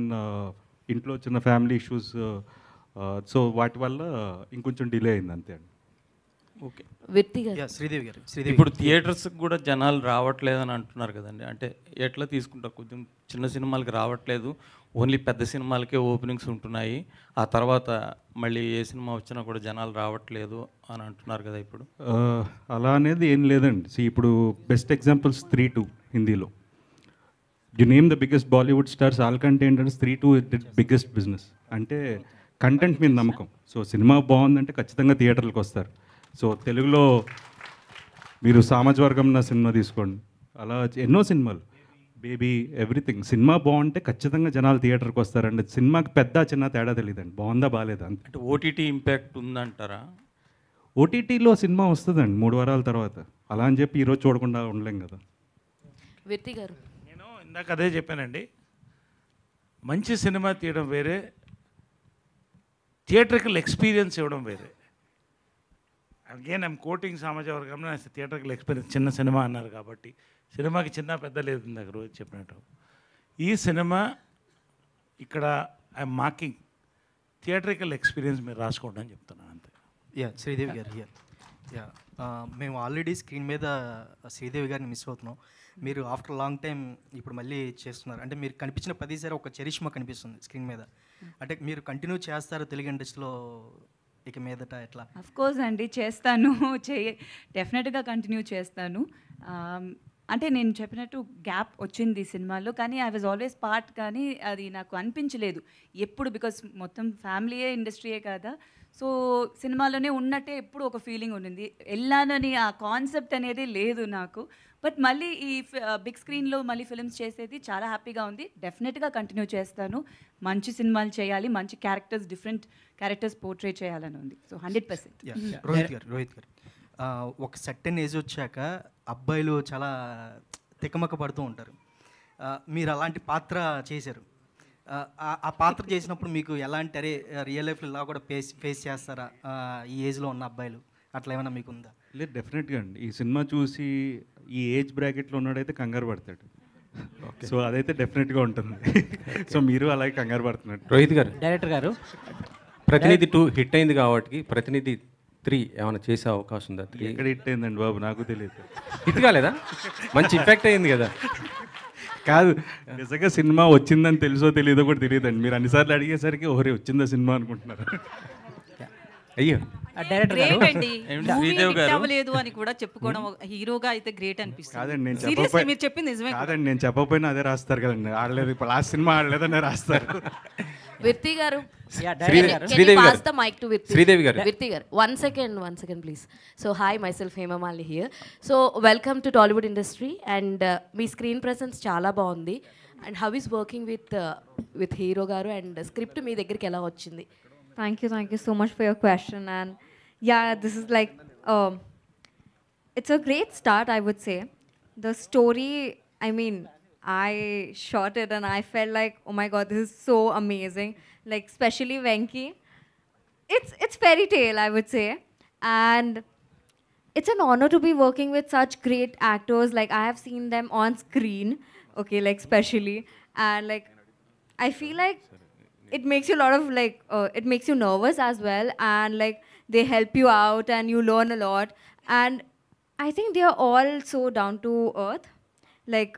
ఇంట్లో చిన్న ఫ్యామిలీ ఇష్యూస్, సో వాటి వల్ల ఇంకొంచెం డిలే అయింది అంతే అండి.
ఓకే,
శ్రీదేవి గారు
ఇప్పుడు థియేటర్స్కి కూడా జనాలు రావట్లేదని అంటున్నారు కదండి. అంటే ఎట్లా తీసుకుంటారు? కొంచెం చిన్న సినిమాలకి రావట్లేదు, ఓన్లీ పెద్ద సినిమాలకే ఓపెనింగ్స్ ఉంటున్నాయి, ఆ తర్వాత మళ్ళీ ఏ సినిమా వచ్చినా కూడా జనాలు రావట్లేదు అని అంటున్నారు కదా ఇప్పుడు.
అలా అనేది ఏం లేదండి. ఇప్పుడు బెస్ట్ ఎగ్జాంపుల్స్ 3-2 హిందీలో. You name the biggest Bollywood stars, వాళ్ళకంటే ఏంటంటే 3-2 బిగ్గెస్ట్ బిజినెస్. అంటే కంటెంట్ మీద నమ్మకం. సో సినిమా బాగుందంటే ఖచ్చితంగా థియేటర్లకు వస్తారు. సో తెలుగులో మీరు సామాజవర్గం నా సినిమా తీసుకోండి, అలా ఎన్నో సినిమాలు, బేబీ, ఎవ్రీథింగ్. సినిమా బాగుంటే ఖచ్చితంగా జనాలు థియేటర్కి వస్తారండి. సినిమాకి పెద్ద చిన్న తేడా తెలియదండి, బాగుందా బాగాలేదా అంతే.
అంటే ఓటీటీ ఇంపాక్ట్ ఉందంటారా?
ఓటీటీలో సినిమా వస్తుందండి 3 వారాల తర్వాత. అలా అని చెప్పి ఈరోజు చూడకుండా ఉండలేం కదా.
వ్యక్తి గారు, నేను ఇందాక అదే చెప్పానండి, మంచి సినిమా తీయడం వేరే, థియేటర్కల్ ఎక్స్పీరియన్స్ ఇవ్వడం వేరే. అగైన్ ఐమ్ కోటింగ్ సమాజ వర్గంలో థియేటర్కల్ ఎక్స్పీరియన్స్. చిన్న సినిమా అన్నారు కాబట్టి సినిమాకి చిన్న పెద్ద లేదు ఇందాక రోజు చెప్పినట్టు. ఈ సినిమా ఇక్కడ ఐఎమ్ మార్కింగ్ థియేటర్కల్ ఎక్స్పీరియన్స్ మీరు రాసుకోండి అని చెప్తున్నాను అంతే.
శ్రీదేవి గారు మేము ఆల్రెడీ స్క్రీన్ మీద శ్రీదేవి గారిని మిస్ అవుతున్నాం. మీరు ఆఫ్టర్ లాంగ్ టైం ఇప్పుడు మళ్ళీ చేస్తున్నారు. అంటే మీరు కనిపించిన ప్రతిసారి ఒక చరిష్మా కనిపిస్తుంది స్క్రీన్ మీద. అంటే మీరు కంటిన్యూ చేస్తారు తెలుగు ఇండస్ట్రీలో ఇక మీదట ఎట్లా?
అఫ్ కోర్స్ అండి, చేస్తాను. డెఫినెట్గా కంటిన్యూ చేస్తాను. అంటే నేను చెప్పినట్టు గ్యాప్ వచ్చింది ఈ సినిమాలో, కానీ ఐ వాజ్ ఆల్వేస్ పార్ట్. కానీ అది నాకు అనిపించలేదు ఎప్పుడు, బికాస్ మొత్తం ఫ్యామిలీయే ఇండస్ట్రీయే కదా. సో సినిమాలోనే ఉన్నట్టే ఎప్పుడు ఒక ఫీలింగ్ ఉండింది. వెళ్ళానని ఆ కాన్సెప్ట్ అనేది లేదు నాకు. బట్ మళ్ళీ ఈ బిగ్ స్క్రీన్లో మళ్ళీ ఫిల్మ్స్ చేసేది చాలా హ్యాపీగా ఉంది. డెఫినెట్గా కంటిన్యూ చేస్తాను. మంచి సినిమాలు చేయాలి, మంచి క్యారెక్టర్స్, డిఫరెంట్ క్యారెక్టర్స్ పోర్ట్రే చేయాలని ఉంది. సో 100%.
రోహిత్ గారు ఒక సర్టెన్ ఏజ్ వచ్చాక అబ్బాయిలు చాలా తికమక పడుతూ ఉంటారు. మీరు అలాంటి పాత్ర చేశారు. ఆ పాత్ర చేసినప్పుడు మీకు ఎలాంటి అరే రియల్ లైఫ్లో ఇలా కూడా ఫేస్ చేస్తారా ఈ ఏజ్లో ఉన్న అబ్బాయిలు, అట్లా ఏమైనా మీకు ఉందా?
లేదు, డెఫినెట్గా అండి. ఈ సినిమా చూసి ఈ ఏజ్ బ్రాకెట్లో ఉన్నాడైతే కంగారు పడతాడు. సో అదైతే డెఫినెట్గా ఉంటుంది. సో మీరు అలాగే కంగారు పడుతున్నట్టు.
రోహిత్ గారు,
డైరెక్టర్ గారు,
ప్రతినిధి 2 హిట్ అయింది కాబట్టి ప్రతినిధి 3 ఏమైనా చేసే అవకాశం ఉందా? 3
ఎక్కడ హిట్ అయిందండి బాబు, నాకు తెలియదు.
హిట్ కాలేదా? మంచి ఇంపాక్ట్ అయింది కదా.
కాదు, నిజంగా సినిమా వచ్చిందని తెలుసో తెలియదో కూడా తెలియదండి. మీరు అన్నిసార్లు అడిగేసరికి ఓరే వచ్చిందా సినిమా అనుకుంటున్నారు. అయ్యో,
అవ్వలేదు అని కూడా చెప్పుకోవడం హీరోగా అయితే గ్రేట్ అనిపిస్తుంది.
కాదండి, నేను
సీరియస్లీ మీరు చెప్పింది నిజమే.
కాదండి, నేను చెప్పకపోయినా అదే రాస్తారు కదండి. ఆడలేదు, ఇప్పుడు లాస్ట్ సినిమా ఆడలేదనే రాస్తారు.
Virthi garu,
Sridevi
pass the mic to Virthi.
Sridevi garu.
Virthi garu, one second please. So hi, myself Hema Malini here. So welcome to Tollywood industry and me screen presence చాలా బాగుంది. And how is working with hero garu and script మీ దగ్గరికి ఎలా వచ్చింది?
Thank you so much for your question. And yeah, this is like it's a great start, I would say. The story, I mean, I shot it and I felt like, oh my god, this is so amazing. Like, especially Venki. It's fairy tale, I would say. And it's an honor to be working with such great actors. Like, I have seen them on screen, okay, like, especially. And, like, I feel like it makes you a lot of, like, it makes you nervous as well. And, like, they help you out and you learn a lot. And I think they are all so down to earth. Like,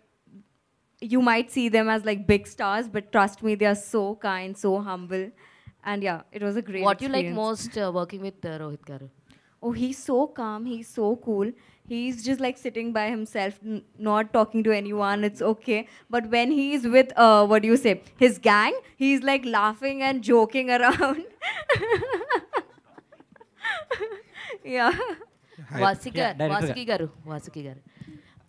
you might see them as, like, big stars, but trust me, they are so kind, so humble. And yeah, it was a great
What you like
experience.
most working with Rohit garu?
Oh, he's so calm. He's so cool. He's just like sitting by himself, not talking to anyone. It's okay. But when he's with, what do you say, his gang, he's like laughing and joking around. Yeah.
Vasuki గారు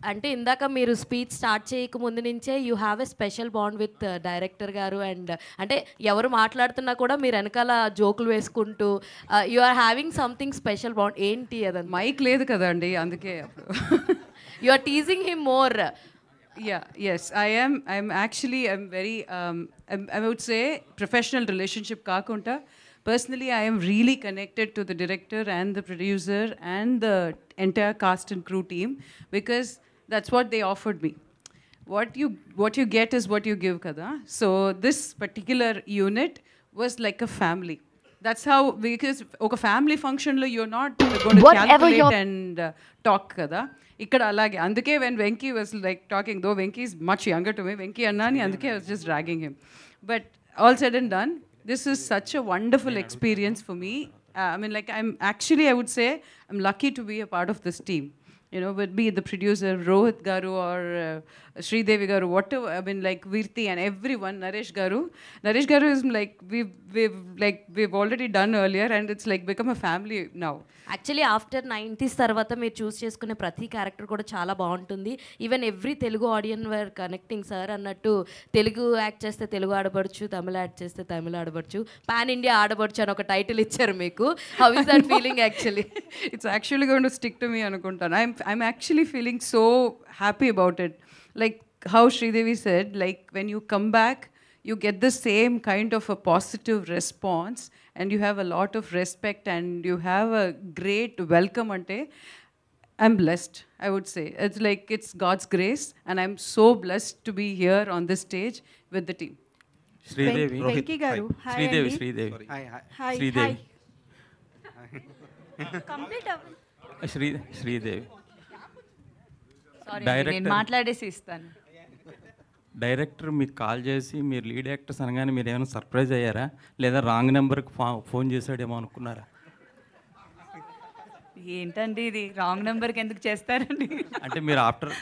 అంటే ఇందాక మీరు speech start చేయక ముందు నుంచే you have a special bond with director garu and అంటే ఎవరు మాట్లాడుతున్నా కూడా మీరు వెనకాల జోకులు వేసుకుంటూ you are having something special bond ఏంటి అదంతా
మైక్ లేదు కదండి అందుకే
you are teasing him more
I'm very I would say professional relationship kakunta. Personally, I am really connected to the director and the producer and the entire cast and crew team because that's what they offered me. What you get is what you give, kada. So this particular unit was like a family. That's how, because oka family function lo you're not going to calculate and talk, kada. Ikkada alage anduke when Venki was like talking, though Venki is much younger to me, Venki annani anduke I was just dragging him. But all said and done, this is such a wonderful experience for me. I mean, like, I would say, I'm lucky to be a part of this team. You know, be it the producer, Rohit Garu or Sridevi Garu, whatever, I mean, like, Virti and everyone, Naresh Garu. Naresh Garu is like, we've already done earlier and it's like become a family now.
Actually after 90s తర్వాత మీరు చూస్ చేసుకునే ప్రతి character కూడా చాలా బాగుంటుంది. Even every Telugu audience were connecting sir అన్నట్టు. Telugu act చేస్తే తెలుగు ఆడబడుచు, తమిళ act చేస్తే తమిళ ఆడబడుచు, పాన్ ఇండియా ఆడబడుచు అని ఒక టైటిల్ ఇచ్చారు మీకు. How is that feeling actually?
It's actually going to stick to me అనుకుంటాను. I'm actually feeling so happy about it. Like how Sridevi said, like when you come back, you get the same kind of a positive response and you have a lot of respect and you have a great welcome ante. I'm blessed, I would say. It's like it's God's grace and I'm so blessed to be here on this stage with the team.
Sridevi.
Venki garu. Hi.
Sridevi.
Hi.
Sridevi.
Complete.
Sridevi.
Sorry నేను మాట్లాడేసి ఇస్తాను.
Director మీకు call చేసి మీరు lead actors అనగానే మీరు ఏమైనా surprise అయ్యారా, లేదా రాంగ్ నెంబర్కి ఫోన్ చేశాడేమో అనుకున్నారా?
ఏంటండి ఇది రాంగ్ నెంబర్కి ఎందుకు చేస్తారండి?
అంటే మీరు ఆఫ్టర్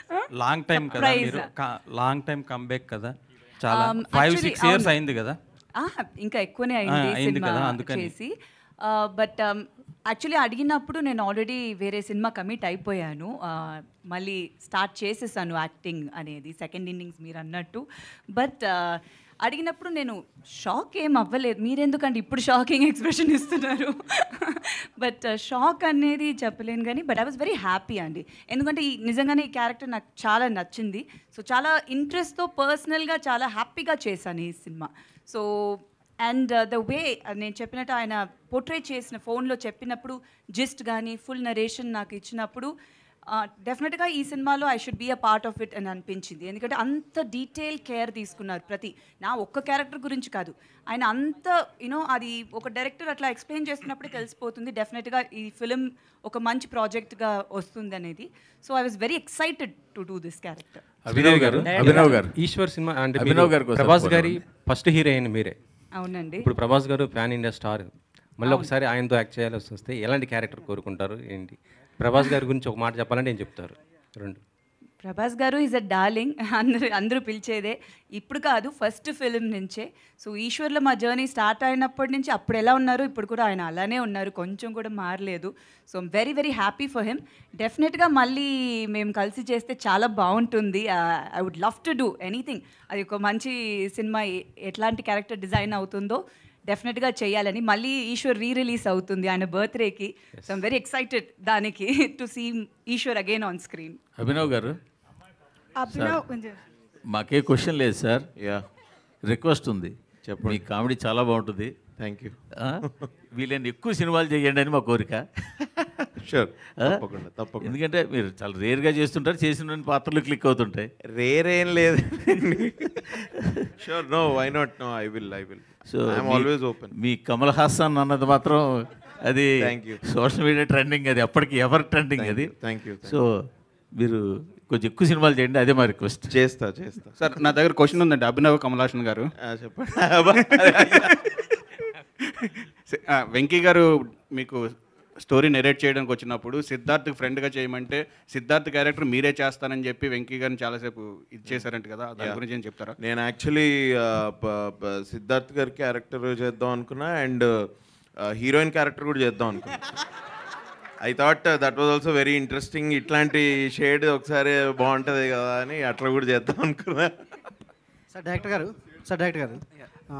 లాంగ్ టైం కదా, మీరు లాంగ్ టైం కమ్బ్యాక్ కదా, చాలా 5-6 years అయింది కదా.
ఇంకా ఎక్కువనే అయింది
కదా అందుకని.
చేసి బట్ యాక్చువల్లీ అడిగినప్పుడు నేను ఆల్రెడీ వేరే సినిమా కమిట్ అయిపోయాను. మళ్ళీ స్టార్ట్ చేసేసాను యాక్టింగ్ అనేది, సెకండ్ ఇన్నింగ్స్ మీరు అన్నట్టు. బట్ అడిగినప్పుడు నేను షాక్ ఏం అవ్వలేదు. మీరెందుకంటే ఇప్పుడు షాకింగ్ ఎక్స్ప్రెషన్ ఇస్తున్నారు? బట్ షాక్ అనేది చెప్పలేను కానీ but I was very happy అండి. ఎందుకంటే నిజంగానే ఈ క్యారెక్టర్ నాకు చాలా నచ్చింది. సో చాలా ఇంట్రెస్ట్తో పర్సనల్గా చాలా హ్యాపీగా చేశాను ఈ cinema. So and the way నేను చెప్పినట్టు ఆయన పోర్ట్రే చేసిన ఫోన్లో చెప్పినప్పుడు జిస్ట్ కానీ ఫుల్ నరేషన్ నాకు ఇచ్చినప్పుడు డెఫినెట్గా ఈ సినిమాలో I should be a part of it అని అనిపించింది. ఎందుకంటే అంత డీటెయిల్ కేర్ తీసుకున్నారు ప్రతి నా ఒక్క క్యారెక్టర్ గురించి కాదు. ఆయన అంత యూనో అది ఒక డైరెక్టర్ అట్లా ఎక్స్ప్లెయిన్ చేస్తున్నప్పుడే తెలిసిపోతుంది డెఫినెట్గా ఈ ఫిలిం ఒక మంచి ప్రాజెక్ట్గా వస్తుంది అనేది. So I was very excited to do this character.
Abhinav గారు ఈశ్వర్ సినిమా అంటే ప్రభాస్ గారి ఫస్ట్ హీరోయిన్ మీరే.
అవునండి.
ఇప్పుడు ప్రభాస్ గారు ప్యాన్ ఇండియా స్టార్, మళ్ళీ ఒకసారి ఆయనతో యాక్ట్ చేయాల్సి వస్తే ఎలాంటి క్యారెక్టర్ కోరుకుంటారు ఏంటి? ప్రభాస్ గారి గురించి ఒక మాట చెప్పాలంటే ఏం చెప్తారు? రెండు.
ప్రభాస్ గారు ఈజ్ అ డార్లింగ్, అందరూ పిలిచేదే. ఇప్పుడు కాదు, ఫస్ట్ ఫిలిం నుంచే. సో ఈశ్వర్లో మా జర్నీ స్టార్ట్ అయినప్పటి నుంచి అప్పుడు ఎలా ఉన్నారు ఇప్పుడు కూడా ఆయన అలానే ఉన్నారు, కొంచెం కూడా మారలేదు. So very very happy for him. డెఫినెట్గా మళ్ళీ మేము కలిసి చేస్తే చాలా బాగుంటుంది. I would love to do anything. అది ఒక మంచి సినిమా ఎట్లాంటి క్యారెక్టర్ డిజైన్ అవుతుందో డెఫినెట్గా చేయాలని. మళ్ళీ ఈశ్వర్ రిలీజ్ అవుతుంది ఆయన బర్త్డేకి. సో ఐమ్ వెరీ ఎక్సైటెడ్ దానికి to see Eshwar again on screen.
Abhinav గారు,
అభినవ్ కొంచెం
మాకే క్వశ్చన్ లేదు సార్, రిక్వెస్ట్ ఉంది.
చెప్పండి.
మీ కామెడీ చాలా బాగుంటుంది.
Thank you.
వీళ్ళని ఎక్కువ సినిమాలు చేయండి అని మా కోరిక.
షూర్, తప్పకుండా తప్పకుండా.
ఎందుకంటే మీరు చాలా రేర్గా చేస్తుంటారు, చేసిన పాత్రలు క్లిక్ అవుతుంటాయి.
రేర్ ఏం లేదు. Sure, no, why not, no, I will.
So
I'm always open.
మీ కమల్ హాసన్ అన్నది మాత్రం అది సోషల్ మీడియా ట్రెండింగ్, అది అప్పటికి ఎవర్ ట్రెండింగ్ అది.
Thank you.
సో మీరు కొంచెం ఎక్కువ సినిమాలు చేయండి, అదే మా రిక్వెస్ట్.
చేస్తా.
సార్ నా దగ్గర క్వశ్చన్ ఉందండి అభినవ్ కమల్ హాసన్ గారు.
చెప్పండి.
వెంకీ గారు మీకు స్టోరీ నెరేట్ చేయడానికి వచ్చినప్పుడు సిద్ధార్థ్ ఫ్రెండ్గా చేయమంటే సిద్ధార్థ్ క్యారెక్టర్ మీరే చేస్తానని చెప్పి వెంకీ గారిని చాలాసేపు ఇచ్చేసారంట కదా, దాని గురించి ఏం చెప్తారా?
నేను యాక్చువల్లీ సిద్ధార్థ్ గారి క్యారెక్టర్ చేద్దాం అనుకున్నా అండ్ హీరోయిన్ క్యారెక్టర్ కూడా చేద్దాం అనుకున్నా. I thought that was also very interesting. ఇట్లాంటి షేడ్ ఒకసారి బాగుంటుంది కదా అని అట్లా కూడా చేద్దాం అనుకున్నా.
సార్ డైరెక్టర్ గారు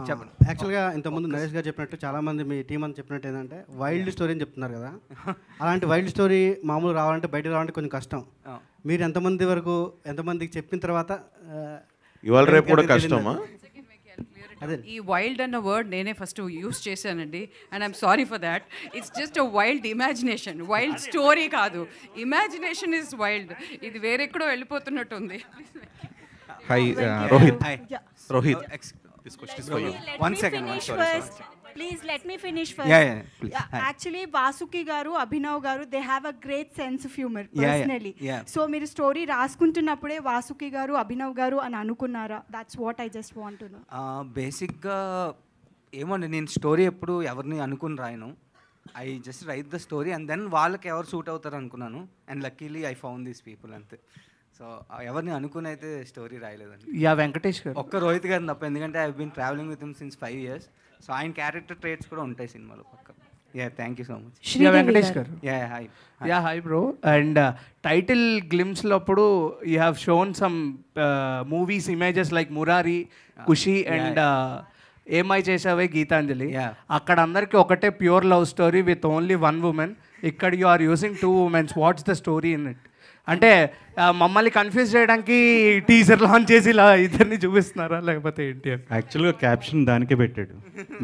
చెప్పండి. యాక్చువల్గా ఇంతకుముందు నరేష్ గారు చెప్పినట్టు చాలామంది మీ టీం అంతా చెప్పినట్టు ఏంటంటే వైల్డ్ స్టోరీ అని చెప్తున్నారు కదా, అలాంటి వైల్డ్ స్టోరీ మామూలు రావాలంటే బయటకు రావాలంటే కొంచెం కష్టం. మీరు ఎంతమందికి చెప్పిన తర్వాత
ఇవాళ రేపు కూడా కష్టమా?
ఈ వైల్డ్ అన్న వర్డ్ నేనే ఫస్ట్ యూస్ చేశానండి, and I'm sorry for that. It's just a wild imagination, wild story కాదు. Imagination is wild. ఇది వేరెక్కడో వెళ్ళిపోతున్నట్టుంది.
Hi Rohit, this question is for you.
One second. Please let me finish first.
Please.
Actually, Vasuki garu, Abhinav garu, they have a great sense of humor personally. So మీరు story రాసుకుంటున్నప్పుడే Vasuki గారు అభినవ్ గారు అని అనుకున్నారా? That's what I just want to know.
బేసిక్గా ఏమోండి, నేను story ఎప్పుడు ఎవరిని అనుకుని రాయను. I just write the story and then వాళ్ళకి ఎవరు సూట్ అవుతారు అనుకున్నాను. And luckily I found these people అంతే. సో ఎవరిని అనుకుని అయితే స్టోరీ రాయలేదండి.
వెంకటేష్ గారు,
ఒక్క రోహిత్ గారిని తప్ప, ఎందుకంటే I been travelling with him since 5 years. So ఆయన క్యారెక్టర్ ట్రేట్స్ కూడా ఉంటాయి సినిమాలో పక్క. Thank you so much.
Venkatesh garu.
Hi
bro. And title గ్లిమ్స్లో అప్పుడు you have shown some movies images like Murari, Kushi and Yemaaya Chesave Geethanjali. అక్కడ అందరికీ ఒకటే pure love story with only 1 woman. ఇక్కడ you are using 2 women. What's the story in it? అంటే మమ్మల్ని confuse చేయడానికి teaser launch చేసి ఇలా ఇద్దరిని చూపిస్తున్నారా లేకపోతే ఏంటి?
యాక్చువల్గా క్యాప్షన్ దానికే పెట్టాడు,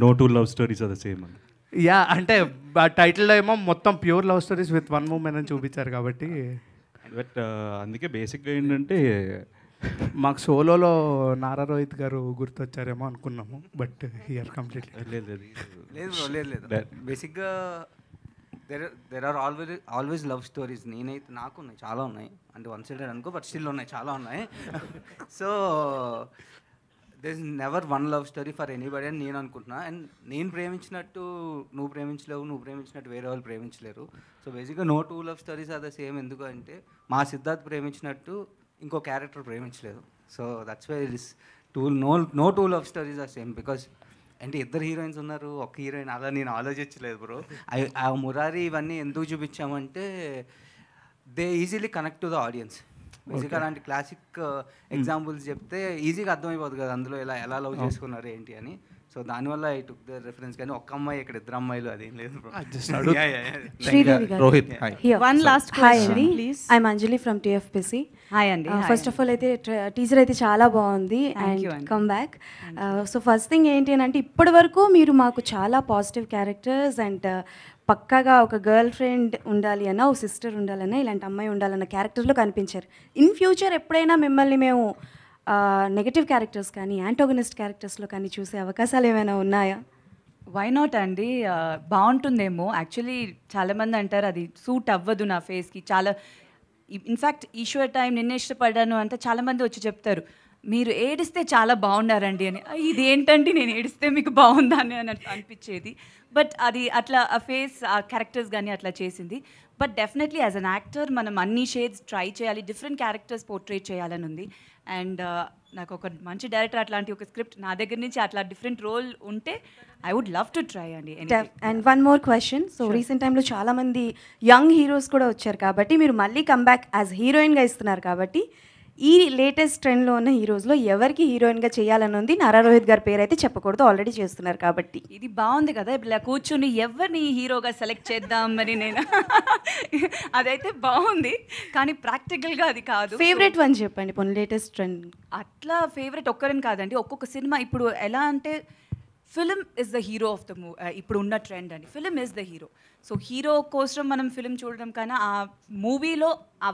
no 2 love stories are the same అని.
అంటే టైటిల్లో ఏమో మొత్తం pure love stories with 1 woman అని చూపించారు కాబట్టి.
బట్ అందుకే బేసిక్గా ఏంటంటే
మాకు సోలోలో నారా రోహిత్ గారు గుర్తొచ్చారేమో అనుకున్నాము, బట్ హియర్ కంప్లీట్లీ
లేదు. బేసిక్గా there are always love stories. నేనైతే నాకు ఉన్నాయి, చాలా ఉన్నాయి. అంటే వన్ సైడెడ్ అనుకో, బట్ స్టిల్ ఉన్నాయి, చాలా ఉన్నాయి. So there is never 1 love story for anybody అని నేను అనుకుంటున్నా. అండ్ నేను ప్రేమించినట్టు నువ్వు ప్రేమించలేవు, నువ్వు ప్రేమించినట్టు వేరే వాళ్ళు ప్రేమించలేరు. సో బేసిక్గా no 2 love stories are the same. ఎందుకు అంటే మా సిద్ధార్థ్ ప్రేమించినట్టు ఇంకో క్యారెక్టర్ ప్రేమించలేదు. So that's why it is no 2 love stories are same. Because అంటే 2 హీరోయిన్స్ ఉన్నారు, ఒక హీరోయిన్, అలా నేను ఆలోచించలేదు బ్రో. ఆ మురారి ఇవన్నీ ఎందుకు చూపించామంటే they easily connect to the audience. బేసిక్గా అలాంటి క్లాసిక్ ఎగ్జాంపుల్స్ చెప్తే ఈజీగా అర్థమైపోతుంది కదా అందులో ఎలా లవ్ చేసుకున్నారు ఏంటి అని. సో దానివల్ల ఐ టుక్ ద రెఫరెన్స్. కానీ ఒక్క అమ్మాయి ఇక్కడ 2 అమ్మాయిలు అదేం లేదు.
Rohit,
one last question please.
I'm Anjali from TFPC.
Hi Andy.
First of all అయితే టీజర్ అయితే చాలా బాగుంది and come back. So first thing ఏంటి అని అంటే ఇప్పటి వరకు మీరు మాకు చాలా పాజిటివ్ క్యారెక్టర్స్ అండ్ పక్కాగా ఒక గర్ల్ ఫ్రెండ్ ఉండాలి అన్న, ఒక సిస్టర్ ఉండాలన్నా, ఇలాంటి అమ్మాయి ఉండాలన్న క్యారెక్టర్లో కనిపించారు. ఇన్ ఫ్యూచర్ ఎప్పుడైనా మిమ్మల్ని మేము నెగటివ్ క్యారెక్టర్స్ కానీ యాంటోగనిస్ట్ క్యారెక్టర్స్లో కానీ చూసే అవకాశాలు ఏమైనా ఉన్నాయా?
వై నాట్ అండి, బాగుంటుందేమో. యాక్చువల్లీ చాలామంది అంటారు అది సూట్ అవ్వదు నా ఫేస్కి. చాలా ఇన్ఫ్యాక్ట్ ఈశ్వర్ టైం నిన్నే ఇష్టపడ్డాను అంటే చాలామంది వచ్చి చెప్తారు మీరు ఏడిస్తే చాలా బాగున్నారండి అని. ఇదేంటంటే నేను ఏడిస్తే మీకు బాగుందా అని అనిపించేది. బట్ అది అట్లా ఆ ఫేస్ ఆ క్యారెక్టర్స్ కానీ అట్లా చేసింది. But definitely as an actor మనం అన్ని షేడ్స్ ట్రై చేయాలి, డిఫరెంట్ క్యారెక్టర్స్ పోర్ట్రేట్ చేయాలని ఉంది. అండ్ నాకు ఒక మంచి డైరెక్టర్ అట్లాంటి ఒక స్క్రిప్ట్ నా దగ్గర నుంచి అట్లా డిఫరెంట్ రోల్ ఉంటే I would love to try అండి.
And one more question. So recent టైంలో చాలామంది యంగ్ హీరోస్ కూడా వచ్చారు కాబట్టి మీరు మళ్ళీ కమ్బ్యాక్ యాజ్ హీరోయిన్గా ఇస్తున్నారు కాబట్టి ఈ లేటెస్ట్ ట్రెండ్లో ఉన్న హీరోస్లో ఎవరికి హీరోయిన్గా చేయాలని ఉంది? నారా రోహిత్ గారి పేరు అయితే చెప్పకూడదు, ఆల్రెడీ చేస్తున్నారు కాబట్టి.
ఇది బాగుంది కదా, ఇలా కూర్చుని ఎవరిని హీరోగా సెలెక్ట్ చేద్దాం మరి నేను అదైతే బాగుంది, కానీ ప్రాక్టికల్గా అది కాదు.
ఫేవరెట్ వన్ చెప్పండి పోనీ, లేటెస్ట్ ట్రెండ్.
అట్లా ఫేవరెట్ ఒక్కరని కాదండి, ఒక్కొక్క సినిమా ఇప్పుడు ఎలా అంటే film is the hero of the ఇప్పుడు ఉన్న ట్రెండ్ అండి. Film is the hero. So hero కోసం మనం ఫిలిం చూడడం కన్నా ఆ మూవీలో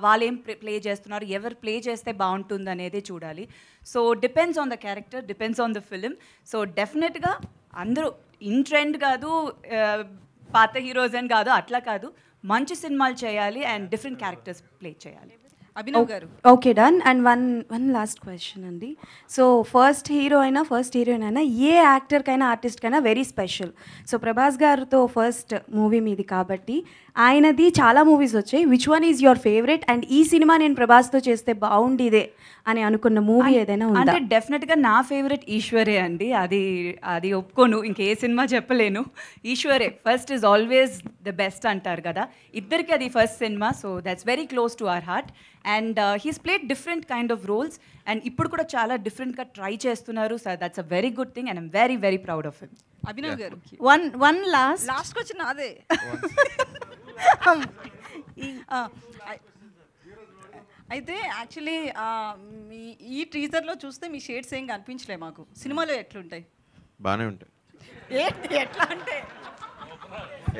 వాళ్ళు ఏం ప్లే చేస్తున్నారు, ఎవరు ప్లే చేస్తే బాగుంటుంది అనేది చూడాలి. So depends on the character, depends on the film. So డెఫినెట్గా అందరూ ఇన్ ట్రెండ్ కాదు, పాత హీరోస్ అని కాదు, అట్లా కాదు, మంచి సినిమాలు చేయాలి అండ్ డిఫరెంట్ క్యారెక్టర్స్ ప్లే చేయాలి. అభినవ్ గారు.
Okay done. And one last question అండి. సో ఫస్ట్ హీరోయిన్ అయినా ఏ యాక్టర్కైనా ఆర్టిస్ట్కైనా వెరీ స్పెషల్. సో ప్రభాస్ గారితో ఫస్ట్ మూవీ మీది కాబట్టి ఆయనది చాలా మూవీస్ వచ్చాయి. Which one is your favourite? And ఈ సినిమా నేను ప్రభాస్తో చేస్తే బాగుండిదే అని అనుకున్న మూవీ ఏదైనా ఉందా?
అంటే డెఫినెట్గా నా ఫేవరెట్ ఈశ్వరే అండి. అది ఒప్పుకోను, ఇంకే సినిమా చెప్పలేను. ఈశ్వరే first is always the best అంటారు కదా, ఇద్దరికి అది first cinema. So that's very close to our heart. And he's played different kind of roles and ఇప్పుడు కూడా చాలా డిఫరెంట్గా ట్రై చేస్తున్నారు. So that's a very good thing and I'm very very proud of him.
Abhinav garu.
One
లాస్ట్కి వచ్చిన అదే అయితే actually మీ ఈ టీజర్లో చూస్తే మీ షేడ్స్ ఏం కనిపించలే మాకు. సినిమాలో ఎట్లుంటాయి?
బాగానే ఉంటాయి.
ఏంటి ఎట్లా అంటే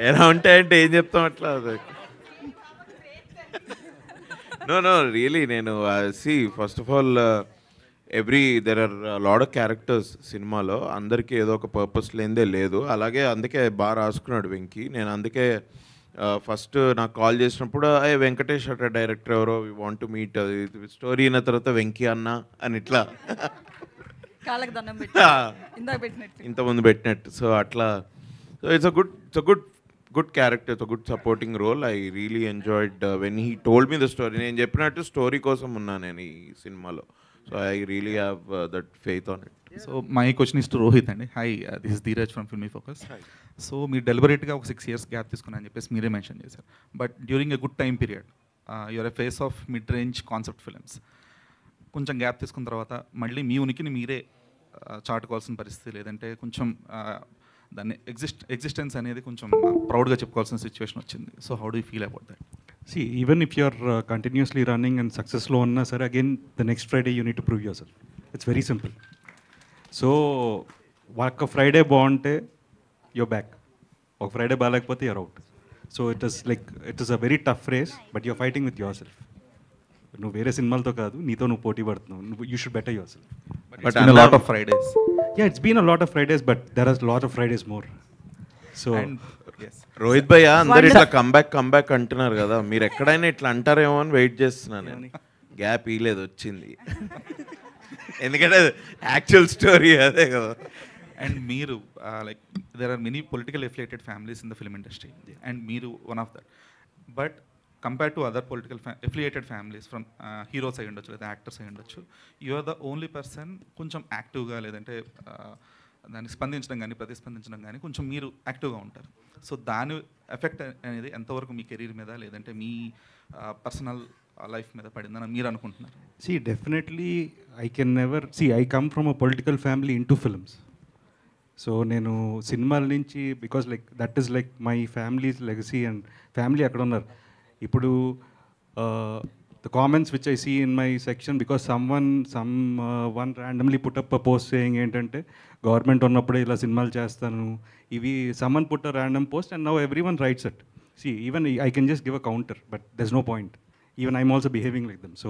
ఎలా ఉంటాయంటే ఏం చెప్తాం అట్లా. నో రియలీ నేను first of all there are lot of characters సినిమాలో. అందరికీ ఏదో ఒక పర్పస్ లేనిదే లేదు. అలాగే అందుకే బాగా రాసుకున్నాడు వెంకీ. నేను అందుకే ఫస్ట్ నాకు కాల్ చేసినప్పుడు వెంకటేష్ అట డైరెక్టర్ ఎవరో, we want to meet, story అయిన తర్వాత వెంకీ అన్న అని ఇట్లా
కాళ్ళకి దండం పెట్టి ఇందాక పెట్టినట్టు
ఇంతకుముందు పెట్టినట్టు. సో అట్లా it's a good character, it's a good supporting role. I really enjoyed when he told me the story. నేను చెప్పినట్టు స్టోరీ కోసం ఉన్నాను నేను ఈ సినిమాలో. So I really have that faith on it.
So my question is to Rohit అండి. Hi, this is Dheeraj from Filmy Focus. So మీరు డెలిబరేట్గా ఒక 6 years గ్యాప్ తీసుకున్నా అని చెప్పేసి మీరే మెన్షన్ చేశారు. But during a good time period your a face of mid range concept films. కొంచెం గ్యాప్ తీసుకున్న తర్వాత మళ్ళీ మీ ఉనికిని మీరే చాటుకోవాల్సిన పరిస్థితి, లేదంటే కొంచెం దాన్ని ఎగ్జిస్టెన్స్ అనేది కొంచెం ప్రౌడ్గా చెప్పుకోవాల్సిన సిచ్యువేషన్ వచ్చింది. So how do you feel about that?
See, even if you're continuously running and successful on sir, again the next Friday you need to prove yourself. It's very simple. So ఒక Friday బాగుంటే you're back, ఒక Friday బాగాలేకపోతే you're out. So it is a very tough race, but you're fighting with yourself. నువ్వు వేరే సినిమాలతో కాదు, నీతో నువ్వు పోటీ పడుతున్నావు. You should better yourself.
But it's been a lot of Fridays.
Yeah, it's been a lot of Fridays, but there are a lot of Fridays more. So
Rohit భయ్య అందరు ఇట్లా కంబ్యాక్ అంటున్నారు కదా, మీరు ఎక్కడైనా ఇట్లా అంటారేమో అని వెయిట్ చేస్తున్నాను నేను. గ్యాప్ ఇలేదు, వచ్చింది. ఎందుకంటే యాక్చువల్ స్టోరీ అదే కదా.
అండ్ మీరు like there are many political affiliated families in the film industry and మీరు one of that. But compare to other political affiliated families from heroes అయి ఉండొచ్చు లేదా యాక్టర్స్ అయి ఉండొచ్చు, you are the only person కొంచెం యాక్టివ్గా, లేదంటే దాన్ని స్పందించడం కానీ ప్రతిస్పందించడం కానీ కొంచెం మీరు యాక్టివ్గా ఉంటారు. సో దాని ఎఫెక్ట్ అనేది ఎంతవరకు మీ కెరీర్ మీద, లేదంటే మీ పర్సనల్ లైఫ్ మీద పడిందని మీరు అనుకుంటున్నారు?
See, definitely I can never see, I come from a political family into films. So నేను సినిమాల నుంచి, because like that is like my families legacy and family అక్కడ ఉన్నారు. ఇప్పుడు the comments which I see in my section, because someone randomly put up a post saying ఏంటంటే government ఉన్నప్పుడే ఇలా సినిమాలు చేస్తాను, ఇవి someone put a random post and now everyone writes it. See, even I can just give a counter, but there's no point. Even I'm also behaving like them. So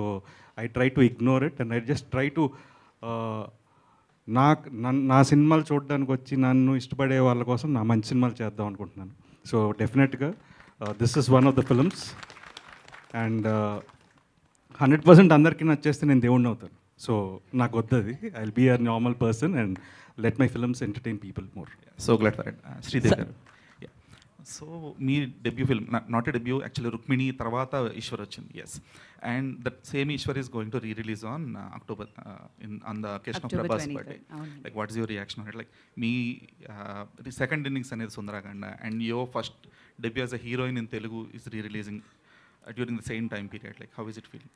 I try to ignore it and I just try to నా సినిమాలు చూడడానికి వచ్చి నన్ను ఇష్టపడే వాళ్ళ కోసం నా మంచి సినిమాలు చేద్దాం అనుకుంటున్నాను. సో డెఫినెట్గా this is one of the films and 100% అందరికీ నచ్చేస్తే నేను దేవుడిని అవుతాను. సో నాకు వద్దది. I will be a normal person and let my films entertain people more.
So glad for it. Sridevi garu, so మీ debut film, not a debut actually, Rukmini తర్వాత ఈశ్వర్ వచ్చింది. Yes, and that same Eeshwar is going to re-release on October on the occasion of Prabhas birthday. Like what is your reaction on it? Like మీ second innings అనేది Sundarakanda and your first debut as a heroine in Telugu is re-releasing during the same time period. Like how is it feeling?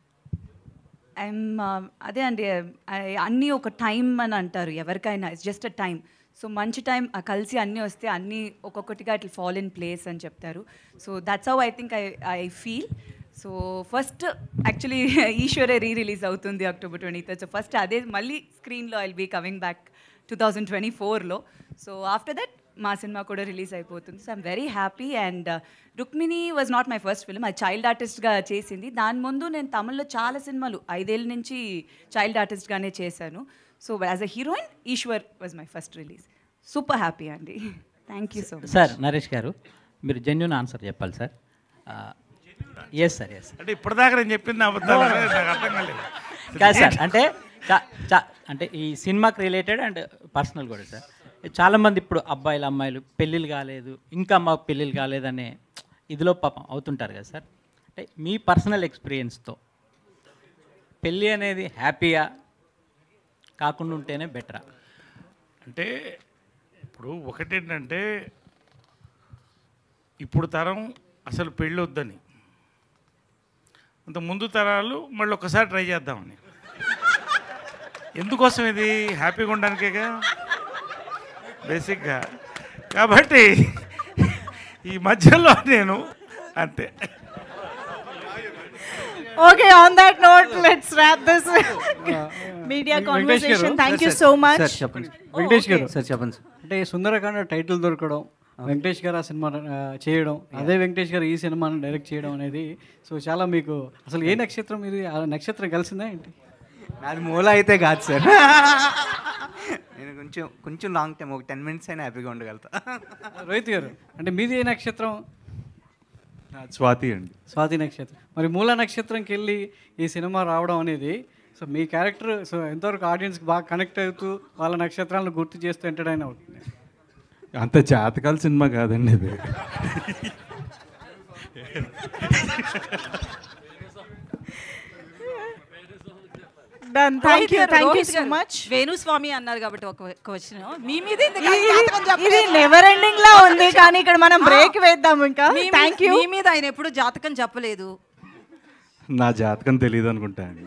అదే అండి, అన్నీ ఒక time అని అంటారు ఎవరికైనా, it's just a time. So మంచి టైం కలిసి అన్నీ వస్తే అన్నీ ఒక్కొక్కటిగా ఇట్ ఫాల్ ఇన్ ప్లేస్ అని చెప్తారు. So that's how I think I feel. So first actually ఈశ్వరే రిలీజ్ అవుతుంది October 23rd. సో ఫస్ట్ అదే మళ్ళీ స్క్రీన్లో I will be coming back 2024లో. సో ఆఫ్టర్ దట్ మా సినిమా కూడా రిలీజ్ అయిపోతుంది. So I'm very happy. And Rukmini was not my first film, అది చైల్డ్ ఆర్టిస్ట్గా చేసింది. దాని ముందు నేను తమిళ్లో చాలా సినిమాలు 5 ఏళ్ళ నుంచి చైల్డ్ ఆర్టిస్ట్గానే చేశాను. So as a heroine Eeshwar was my first release. Super happy అండి. Thank you so much.
Sir Naresh garu, మీరు జెన్యూన్ ఆన్సర్ చెప్పాలి సార్. Yes sir, yes.
అంటే ఇప్పటిదాకా నేను చెప్పింది అబద్ధాలు, నాకు అర్థం కాలేదు.
కాదు సార్, అంటే అంటే ఈ సినిమాకి రిలేటెడ్ అండ్ పర్సనల్ కూడా సార్. చాలామంది ఇప్పుడు అబ్బాయిలు అమ్మాయిలు పెళ్ళిళ్ళు కాలేదు, ఇంకా మాకు పెళ్ళిళ్ళు కాలేదనే ఇదిలో పాపం అవుతుంటారు కదా సార్. అంటే మీ పర్సనల్ ఎక్స్పీరియన్స్తో పెళ్ళి అనేది హ్యాపీగా కాకుండా ఉంటేనే బెటరా?
అంటే ఇప్పుడు ఒకటేంటంటే ఇప్పుడు తరం అసలు పెళ్ళి వద్దని, అంత ముందు తరాలు మళ్ళీ ఒకసారి ట్రై చేద్దామని. ఎందుకోసం ఇది హ్యాపీగా ఉండడానికేగా బేసిక్గా. కాబట్టి ఈ మధ్యలో నేను అంతే.
Okay, on that note, let's wrap this media conversation. Thank you so much.
Sir చెప్పండి. వెంకటేష్ గారు
Okay.
సార్ చెప్పండి సార్. అంటే సుందరకాండ టైటిల్ దొరకడం, వెంకటేష్ గారు ఆ సినిమా చేయడం, అదే వెంకటేష్ గారు ఈ సినిమాను డైరెక్ట్ చేయడం అనేది సో చాలా మీకు అసలు ఏ నక్షత్రం ఇది? ఆ నక్షత్రం కలిసిందా ఏంటి?
నాది మూల అయితే కాదు సార్. నేను కొంచెం లాంగ్ టైం, ఒక 10 minutes అయినా హ్యాపీగా ఉండగలుగుతా.
రోహిత్ గారు, అంటే మీది ఏ నక్షత్రం?
స్వాతి అండి.
స్వాతి నక్షత్రం. మరి మూల నక్షత్రంకి వెళ్ళి ఈ సినిమా రావడం అనేది సో మీ క్యారెక్టర్ సో ఎంతవరకు ఆడియన్స్కి బాగా కనెక్ట్ అవుతూ వాళ్ళ నక్షత్రాలను గుర్తు చేస్తూ ఎంటర్టైన్ అవుతుంది?
అంత జాతకాల సినిమా కాదండి ఇది.
Done. Thank you so much.
Venu Swamy అన్నారు కాబట్టి ఒక క్వశ్చన్ మీ మీద
ఇది నెవర్ ఎండింగ్ లా ఉంది, కానీ ఇక్కడ మనం బ్రేక్ వేద్దాం ఇంకా. Thank you.
మీ మీద ఆయన ఎప్పుడు జాతకం చెప్పలేదు.
నా జాతకం తెలియదు అనుకుంటా అండి.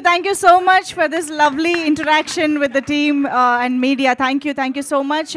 Thank you so much for this lovely interaction with the team and media. Thank you so much.